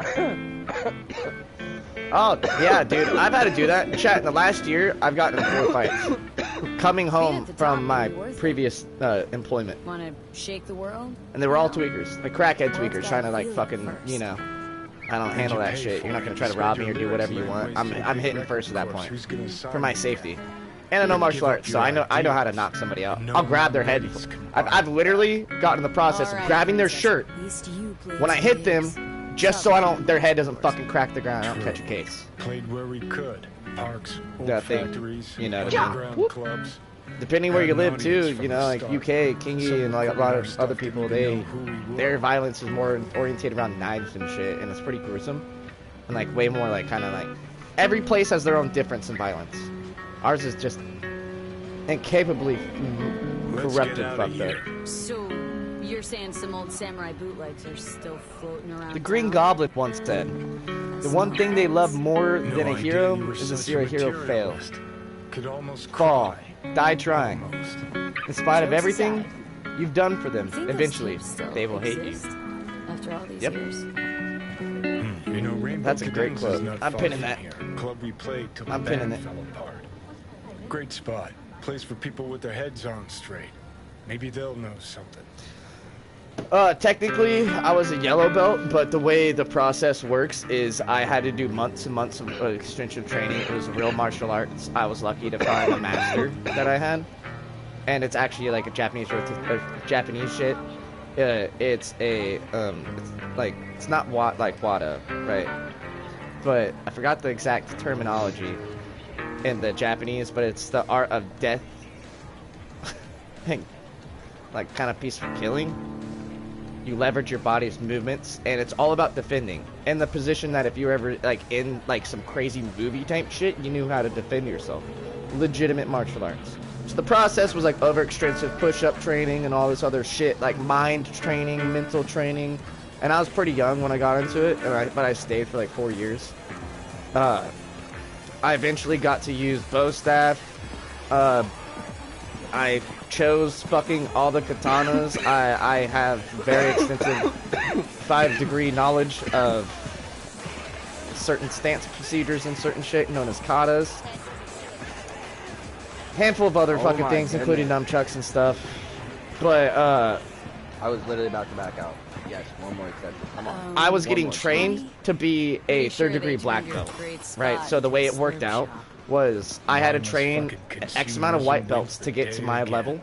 awake. Oh, yeah, dude. I've had to do that. Chat, in the last year, I've gotten in 4 fights. Coming home from my previous employment. Wanna shake the world? And they were all tweakers. Like crackhead World's tweakers gotta trying to like feel it fucking, first. you know. I don't handle that shit. You're not gonna try to rob me or do whatever you want. I'm hitting first at that point. For my safety. And I know martial arts, so I know how to knock somebody out. I'll grab their head. I've literally gotten in the process of Alright, grabbing their princess, shirt at least you played when I some hit games. them, just so their head doesn't fucking crack the ground. I don't catch a case. Played where we could. Parks, old That thing, factories, you know what I mean? underground clubs. Depending where you Had an live too, audience you from know, the like start. UK, Kingy, and like a lot of Some other stuff people, didn't know who we were. their violence is more oriented around knives and shit, and it's pretty gruesome, and like way more like kind of like every place has their own difference in violence. Ours is just incapably Let's corrupted, get outta fucked here. up. So, you're saying some old samurai bootlegs are still floating around The Green town? Goblin once said, "The one thing they love more No than a idea hero you were is to such see a hero fail, materialist. Could almost fall, cry. die trying. Almost. In spite of Jokes everything aside, you've done for them, you think those eventually tapes still they will hate you." exist after all these Yep. years. You know, Rainbow That's a great Gardens quote. is not I'm far pinning from that. Here. Club we played till the I'm pinning band it. fell apart. Great spot. Place for people with their heads on straight. Maybe they'll know something. Technically, I was a yellow belt, but the way the process works is I had to do months and months of extensive training. It was real martial arts. I was lucky to find a master that I had, and it's actually like a Japanese shit. It's it's not like wada, right? But I forgot the exact terminology in the Japanese, but it's the art of death, like kind of peaceful killing. You leverage your body's movements, and it's all about defending. In the position that if you were ever like in like some crazy movie type shit, you knew how to defend yourself. Legitimate martial arts. So the process was like overextensive push-up training and all this other shit, like mind training, mental training. And I was pretty young when I got into it, but I stayed for like 4 years. I eventually got to use bow staff. I chose fucking all the katanas. I have very extensive 5-degree knowledge of certain stance procedures and certain shit known as katas. Handful of other fucking my things, goodness. including nunchucks and stuff. But I was literally about to back out. Yes, one more exception. Come on. I was One getting more. trained to be a Pretty sure third degree they black turned your belt, great spot right? So the into way a it worked slurp out shop. was I had to Mindless train fucking X amount of white consumerism belts wins to get the to day my again. level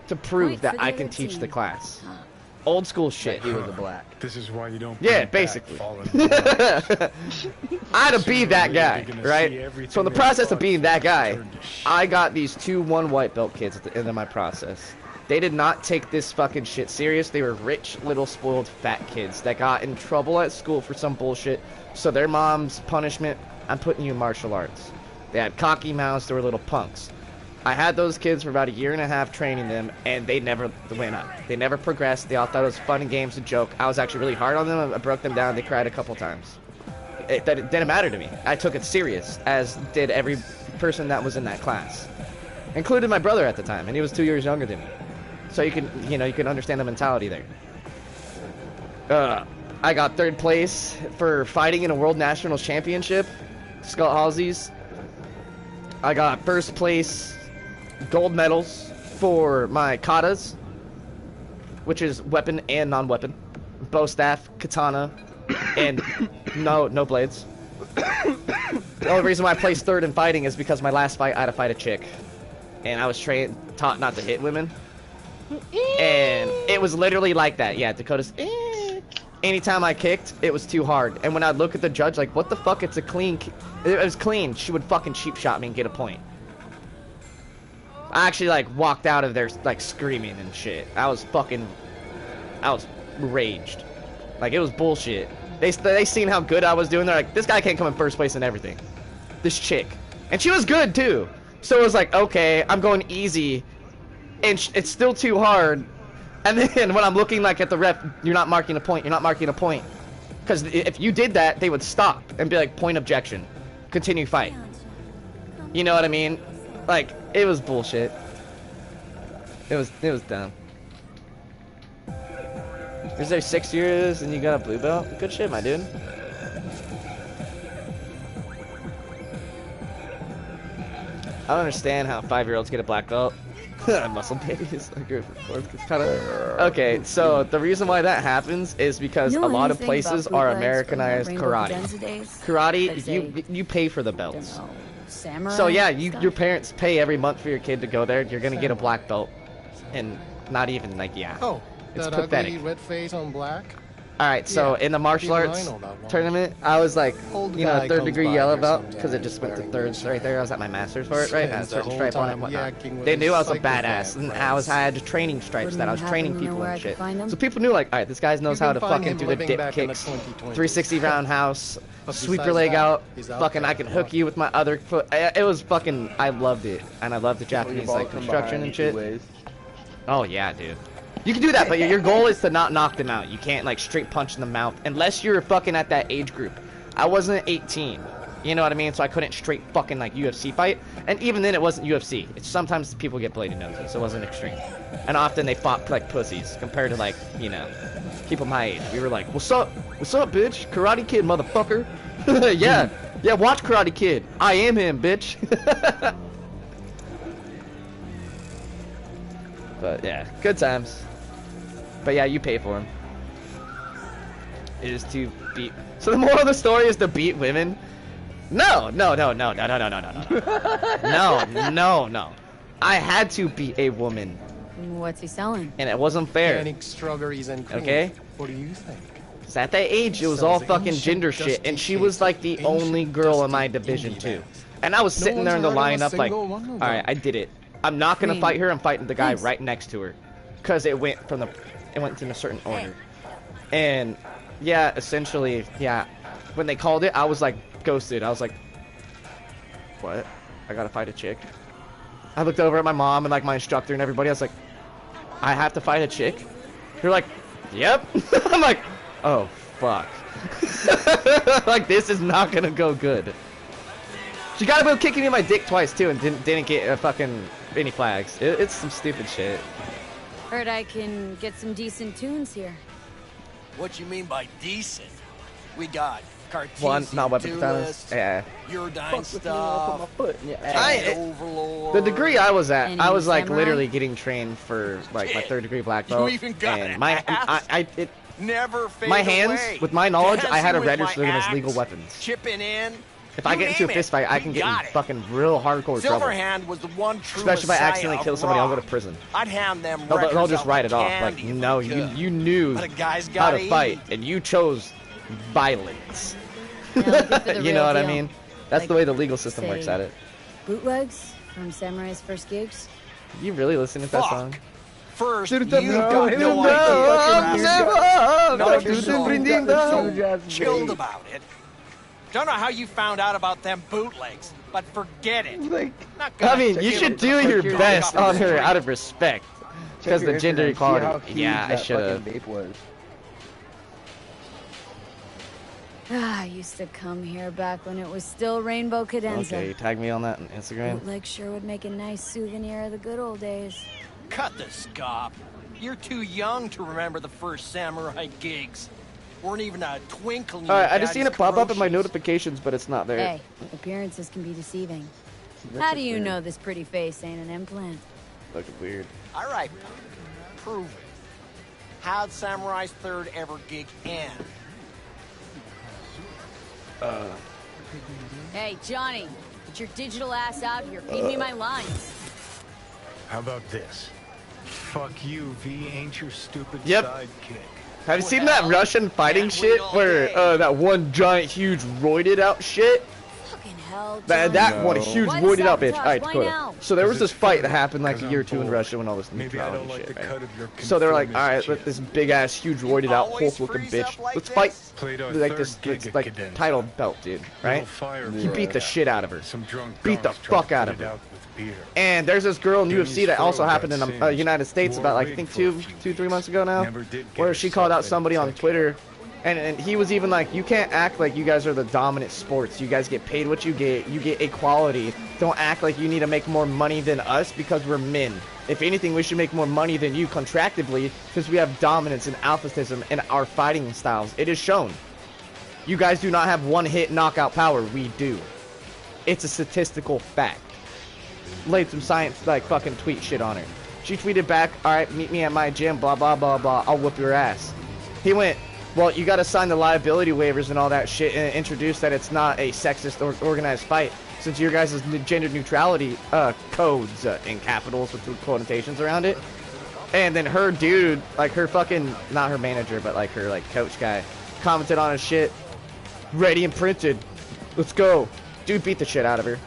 to prove Point that for I the can other teach the team. class. Huh. Old school That shit. he was a black. This is why you don't. Yeah, bring back basically. fallen brothers. I had to be Sooner or that later, guy, they're gonna right? see everything So in the they process of fought being for that guy, turn to shit. I got these 2-1 white belt kids at the end of my process. They did not take this fucking shit serious. They were rich, little, spoiled, fat kids that got in trouble at school for some bullshit. So their mom's punishment, I'm putting you in martial arts. They had cocky mouths. They were little punks. I had those kids for about a year and a half training them, and they never went up. They never progressed. They all thought it was fun and games, a joke. I was actually really hard on them. I broke them down. They cried a couple times. It didn't matter to me. I took it serious, as did every person that was in that class, including my brother at the time, and he was 2 years younger than me. So you can understand the mentality there. I got 3rd place for fighting in a World Nationals Championship, Skull Halsies. I got 1st place gold medals for my katas, which is weapon and non-weapon, bow staff, katana, and no blades. The only reason why I placed 3rd in fighting is because my last fight I had to fight a chick, and I was taught not to hit women. And it was literally like that. Yeah, Dakota's. Anytime I kicked, it was too hard. And when I'd look at the judge, like, what the fuck? It's a clean. It was clean. She would fucking cheap shot me and get a point. I actually like walked out of there like screaming and shit. I was raged. Like it was bullshit. They seen how good I was doing. They're like, this guy can't come in 1st place in everything. This chick, and she was good too. So it was like, okay, I'm going easy. And it's still too hard. And then when I'm looking like at the ref, you're not marking a point. You're not marking a point. Because if you did that, they would stop and be like, point objection. Continue fight. You know what I mean? Like, it was bullshit. It was dumb. Is there 6 years and you got a blue belt? Good shit, my dude. I don't understand how 5-year-olds get a black belt. Muscle babies. It's kind of okay. So the reason why that happens is because a lot of places are Americanized karate. Karate, you pay for the belts. Samurai So yeah, stuff? your parents pay every month for your kid to go there. You're gonna get a black belt, and not even like Oh, it's that pathetic. ugly red face on black? All right, so Yeah, in the martial even I arts know that one. tournament, I was like, Old you know, guy 3rd comes degree by yellow here belt because it sometimes just went to wearing thirds blue right there. I was at my master's for it, right? I had a Spends the certain whole stripe on it, time whatnot. yakking with They his knew I was a psychopath badass, and friends. I had training stripes Wouldn't that I was happen training to know people where I and could shit. find 'em? So people knew like, all right, this guy knows You how can to find fucking him do the living dip back in the kicks, 2020s. 360 roundhouse, But sweep your besides leg that, out, he's out fucking there I can for hook fun. you with my other foot. It was fucking, I loved it, and I love the Your Japanese ball like come construction behind and you shit. ways. Oh yeah, dude. You can do that, but your goal is to not knock them out. You can't like straight punch in the mouth unless you're fucking at that age group. I wasn't 18, you know what I mean? So I couldn't straight fucking like UFC fight. And even then, it wasn't UFC. It's sometimes people get bladed noses, so it wasn't extreme. And often they fought like pussies compared to like, you know, people my age. We were like, what's up, bitch? Karate Kid, motherfucker. yeah, watch Karate Kid. I am him, bitch. But yeah, good times. But yeah, you pay for them. It is to beat. So the moral of the story is to beat women. No. No. I had to beat a woman, What's he selling? and it wasn't fair. Organic strawberries and cream. Okay. What do you think? Cause at that age, it was all fucking gender shit, and she was like the only girl in my division too. And I was sitting there in the lineup like, all right, I did it. I'm not gonna fight her. I'm fighting the guy right next to her, cause it went in a certain order. And yeah, essentially, yeah. When they called it, I was like ghosted. I was like, what? I gotta fight a chick? I looked over at my mom and like my instructor and everybody. I was like, I have to fight a chick? They're like, yep. I'm like, oh fuck. Like this is not gonna go good. She got away with kicking me in my dick twice too, and didn't get fucking any flags. It's some stupid shit. Heard I can get some decent tunes here. What you mean by decent? We got non-weapon katanas. Yeah. Uridine stuff. The degree I was at, I was like literally getting trained for like my 3rd degree black belt, and my hands, with my knowledge, I had to register them as legal weapons. Chipping in. If I get into a fist fight, I can get in fucking real hardcore trouble. Silverhand was the one true Especially if I accidentally kill somebody, I'll go to prison. I'd hand them They'll just write it off. Like, no, you knew how to fight, and you chose violence. You know what I mean? That's the way the legal system works at it. Bootlegs from Samurai's first gigs? You really listen to that song? First, you got no idea. Chilled about it. Don't know how you found out about them bootlegs, but forget it. I mean, you should do your best on her out of respect. Because the gender equality. Yeah, I should have. I used to come here back when it was still Rainbow Cadenza. Okay, tag me on that on Instagram. Bootleg sure would make a nice souvenir of the good old days. Cut the scop. You're too young to remember the first Samurai gigs. Weren't even a twinkle in your Alright, I just seen it pop up in my Kuroshis. notifications, but it's not there. Hey, appearances can be deceiving. How do you know this pretty face ain't an implant? Looking weird. All right, prove it. How'd Samurai's 3rd ever gig end? Hey, Johnny, get your digital ass out here. Feed me my lines. How about this? Fuck you, V ain't your stupid Yep. sidekick. Have you seen that Russian fighting shit where that one giant, huge, roided out shit? Fucking hell, That one huge, Why roided out sabotage? bitch. Alright, Why Dakota. now? So there was this fight that happened like a Because year or I'm 2 in bored. Russia when all this Maybe I neutrality don't like shit, the right? cut of your So they're like, conformist alright, let chin. this big ass, huge, roided out, Always Hulk looking freeze bitch. up like Let's fight Played our like third this gig at like Cadenza. title belt, dude, right? Little fire He beat broke the out. shit out of her. Some drunk Beat the dogs tried fuck to out put of it her. out with beer. And there's this girl in Denny's UFC that also throat happened in got the singed. United States Wore about a like I wig think for a two, few 3 months ago now, Never did get where she called out herself somebody on infected. Twitter, and he was even like, you can't act like you guys are the dominant sports. You guys get paid what you get equality. Don't act like you need to make more money than us because we're men. If anything, we should make more money than you contractively because we have dominance and alphatism in our fighting styles. It is shown. You guys do not have one-hit knockout power. We do. It's a statistical fact. Laid some science, like, fucking tweet shit on her. She tweeted back, alright, meet me at my gym, blah, blah, blah, blah. I'll whoop your ass. He went, well, you gotta sign the liability waivers and all that shit and introduce that it's not a sexist or organized fight. Since your guys' gender neutrality codes in capitals with quotations around it. And then her dude, like her fucking, not her manager, but like her like coach guy, commented on his shit. Ready and printed. Let's go. Dude beat the shit out of her.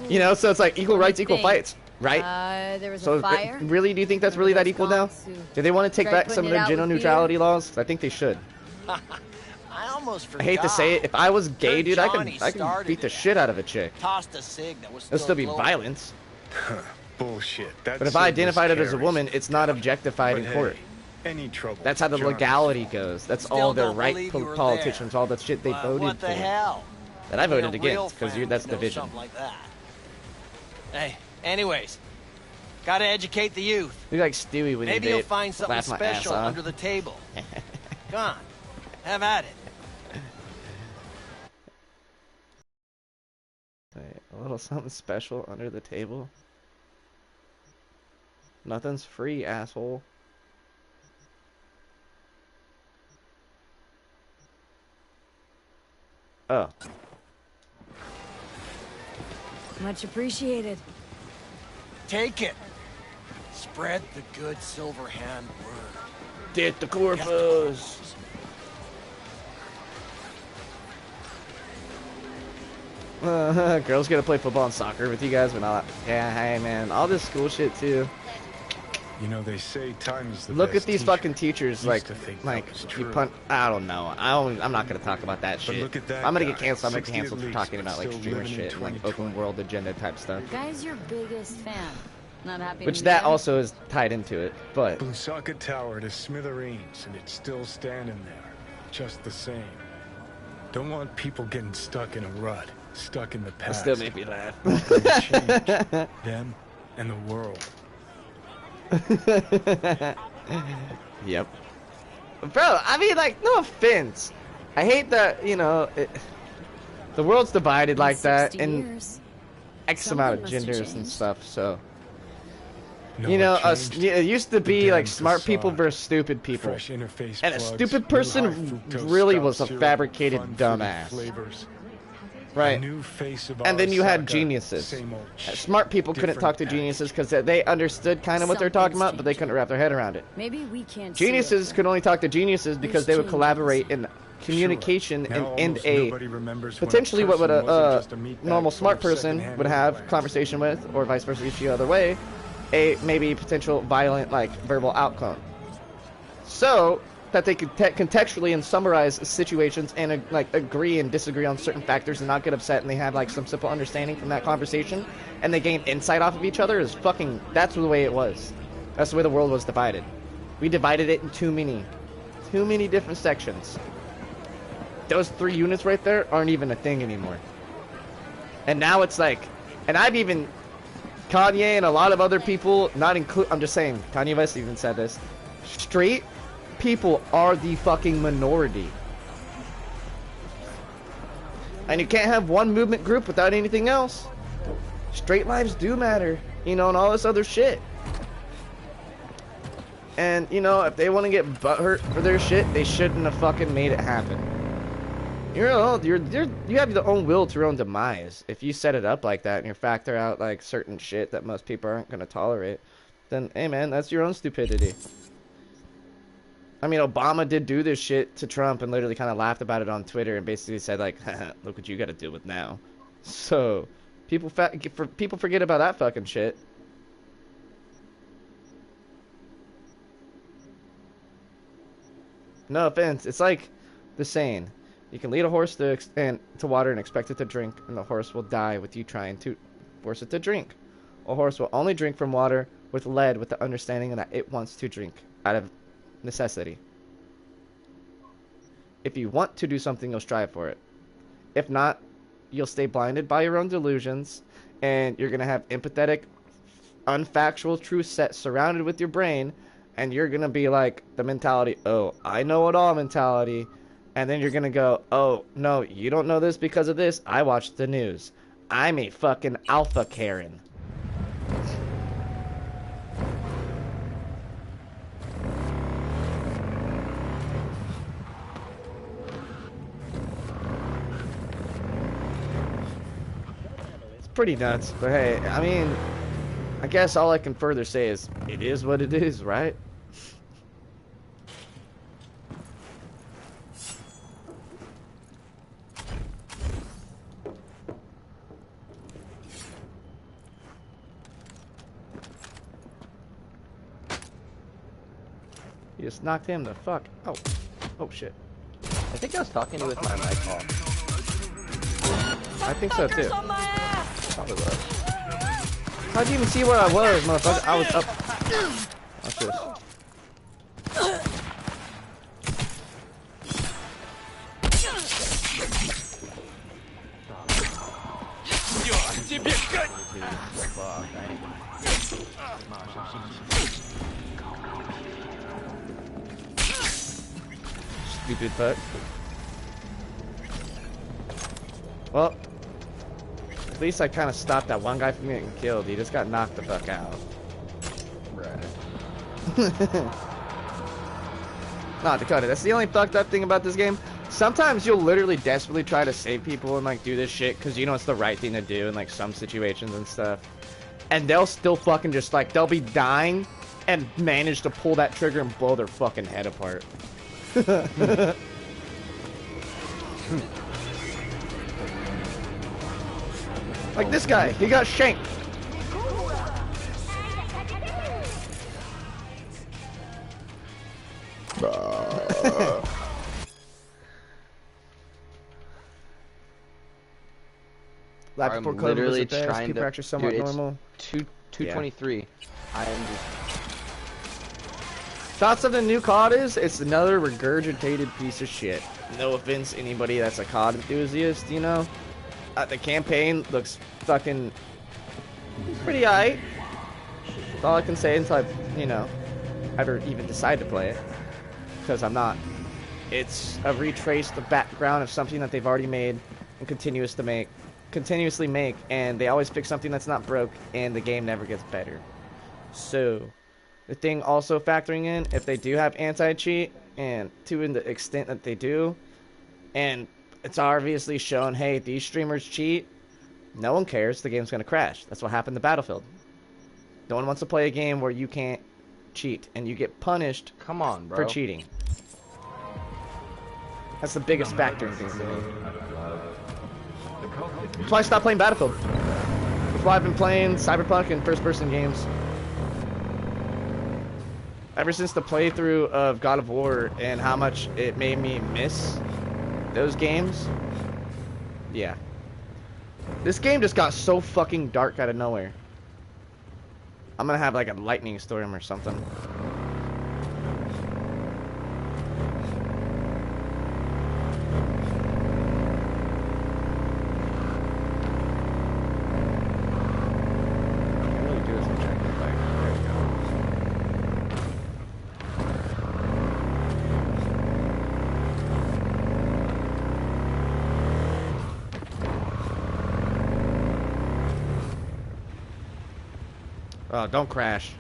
You know, so it's like equal rights, equal fights, right? There was So a fire. really, do you think that's really that equal now? Do they want to take tried back some of putting it their out gender with beer? neutrality laws? 'Cause I think they should. I almost forgot. I hate to say it. If I was gay, Heard dude, I Johnny could started beat the it. shit out of a chick. Tossed a cig that was It'll still be glowing. violence. Bullshit. That But if I shit was identified it as a carries. woman, it's not objectified But in court. hey, any trouble? That's how the Johnny's legality fault. goes. That's Still all their don't right believe you were politicians, there. all that shit they But voted what the for. hell? That I voted Only a real against, because fan that's would know division. something like that. Hey, anyways, gotta educate the youth. Look like Stewie when Maybe he you'll did find something laugh my ass special off. under the table. Come on, have at it. Wait, a little something special under the table. Nothing's free, asshole. Oh. Much appreciated. Take it. Spread the good Silverhand word. Get the corpus. Girls gonna play football and soccer with you guys, but not. Yeah, hey man, all this school shit too. You know, they say time is the Look best at these teacher. fucking teachers, Used like to think that like was you true. punt. I don't know. I'm not gonna talk about that But shit. look at that I'm gonna guy, get canceled. I'm gonna get 60 canceled at for least, talking about like still streamer living in shit, and, like 2020. open world agenda type stuff. Guy's your biggest fan. Not happy. Which to that meet him? also is tied into it, but Blusaka Tower to smithereens, and it's still standing there, just the same. Don't want people getting stuck in a rut, stuck in the it past. still made me laugh. Change them and the world. Yep. Bro, I mean, like, no offense. I hate that, you know, the world's divided In like that 60 in years. X Something amount of must have genders and changed. stuff, so. No, You know, it changed. it used to The be like damn smart people facade. versus stupid people. Fresh interface And a plugs, stupid new person high-fructose really scout was a syrup, fabricated fun-footed dumbass. flavors. Right. A new face of And then you had Arasaka, geniuses. same old Smart people couldn't different talk to geniuses because they understood kind of what they're talking about, but they couldn't wrap their head around it. Maybe we can't see Geniuses it, could only talk to geniuses because they would collaborate in communication Now and almost nobody remembers when a potentially what would person a wasn't just a meatbag normal full smart of person secondhand would have implants. conversation with, or vice versa, each the other way, a maybe potential violent like verbal outcome. So that they could contextually and summarize situations and like agree and disagree on certain factors and not get upset, and they have like some simple understanding from that conversation and they gain insight off of each other is fucking, that's the way it was. That's the way the world was divided. We divided it in too many different sections. Those 3 units right there aren't even a thing anymore. And now it's like, and I've even, Kanye and a lot of other people, not include, I'm just saying, Kanye West even said this, straight people are the fucking minority. And you can't have one movement group without anything else. Straight lives do matter, you know, and all this other shit. And, you know, if they want to get butthurt for their shit, they shouldn't have fucking made it happen. You have your own will to your own demise. If you set it up like that and you factor out, like, certain shit that most people aren't going to tolerate, then, hey, man, that's your own stupidity. I mean, Obama did do this shit to Trump and literally kind of laughed about it on Twitter and basically said, like, look what you got to deal with now. So, people forget about that fucking shit. No offense, it's like the saying, you can lead a horse to water and expect it to drink, and the horse will die with you trying to force it to drink. A horse will only drink from water with lead with the understanding that it wants to drink out of necessity. If you want to do something, you'll strive for it. If not, you'll stay blinded by your own delusions, and you're going to have empathetic, unfactual truth set surrounded with your brain, and you're going to be like the mentality, oh, I know it all mentality, and then you're going to go, oh, no, you don't know this because of this, I watched the news. I'm a fucking alpha Karen. Pretty nuts, but hey, I mean, I guess all I can further say is it is what it is, right? You just knocked him the fuck. Oh shit. I think I was talking to you with my mic off. I think so too. Probably was. How'd you even see where I was, motherfucker? I was up. Watch this. Stupid fuck. Well, at least I kind of stopped that one guy from getting killed. He just got knocked the fuck out. Right. Nah, Dakota, that's the only fucked up thing about this game. Sometimes you'll literally desperately try to save people and like do this shit because you know it's the right thing to do in like some situations and stuff. And they'll still fucking just like, they'll be dying and manage to pull that trigger and blow their fucking head apart. Like this guy, he got shanked. I'm literally trying people to. are actually somewhat Dude, it's normal. 223. Yeah. I am just. Thoughts of the new COD is? It's another regurgitated piece of shit. No offense, anybody that's a COD enthusiast, you know. The campaign looks fucking pretty aight. That's all I can say until I, you know, ever even decide to play it. because I'm not. It's a retrace the background of something that they've already made and continuously make, and they always fix something that's not broke, and the game never gets better. So, the thing also factoring in, if they do have anti-cheat, and to the extent that they do, and it's obviously shown, hey, these streamers cheat, no one cares, the game's going to crash. That's what happened to Battlefield. No one wants to play a game where you can't cheat, and you get punished Come on, bro. for cheating. That's the biggest factoring thing for me. That's why I stopped playing Battlefield. That's why I've been playing Cyberpunk and first-person games. Ever since the playthrough of God of War and how much it made me miss those games. Yeah. This game just got so fucking dark out of nowhere. I'm gonna have like a lightning storm or something. Oh, don't crash.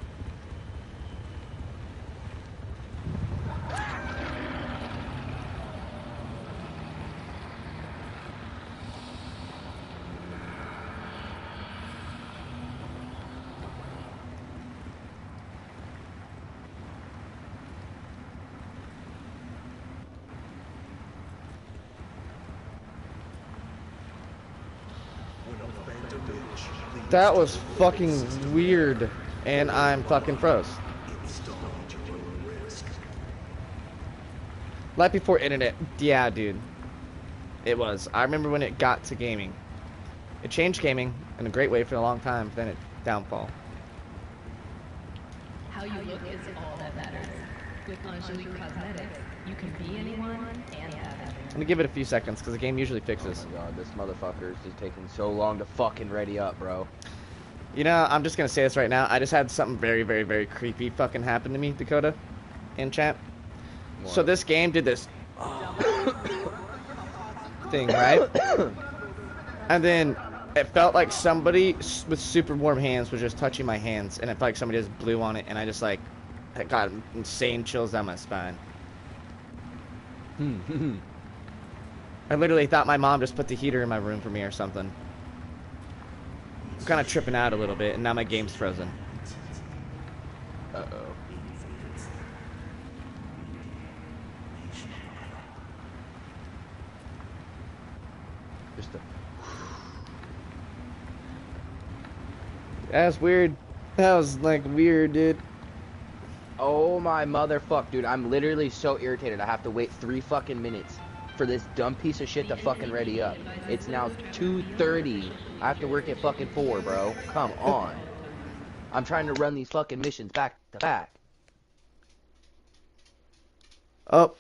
That was fucking weird, and I'm fucking froze. Life before internet, yeah, dude. It was. I remember when it got to gaming. It changed gaming in a great way for a long time, then it downfall. How you look is all that matters. With Angelique Cosmetics, you can be anyone and have everything. I'm gonna give it a few seconds because the game usually fixes. Oh my god, this motherfucker is just taking so long to fucking ready up, bro. You know, I'm just gonna say this right now. I just had something very, very, very creepy fucking happen to me, Dakota, in chat. What? So this game did this thing, right? And then it felt like somebody with super warm hands was just touching my hands, and it felt like somebody just blew on it, and I just like, it got insane chills down my spine. I literally thought my mom just put the heater in my room for me or something. I'm kind of tripping out a little bit, and now my game's frozen. Uh-oh. Just a... That's weird. That was, like, weird, dude. Oh my motherfuck, dude. I'm literally so irritated. I have to wait 3 fucking minutes for this dumb piece of shit to fucking ready up. It's now 2:30. I have to work at fucking 4, bro. Come on. I'm trying to run these fucking missions back to back. Oh.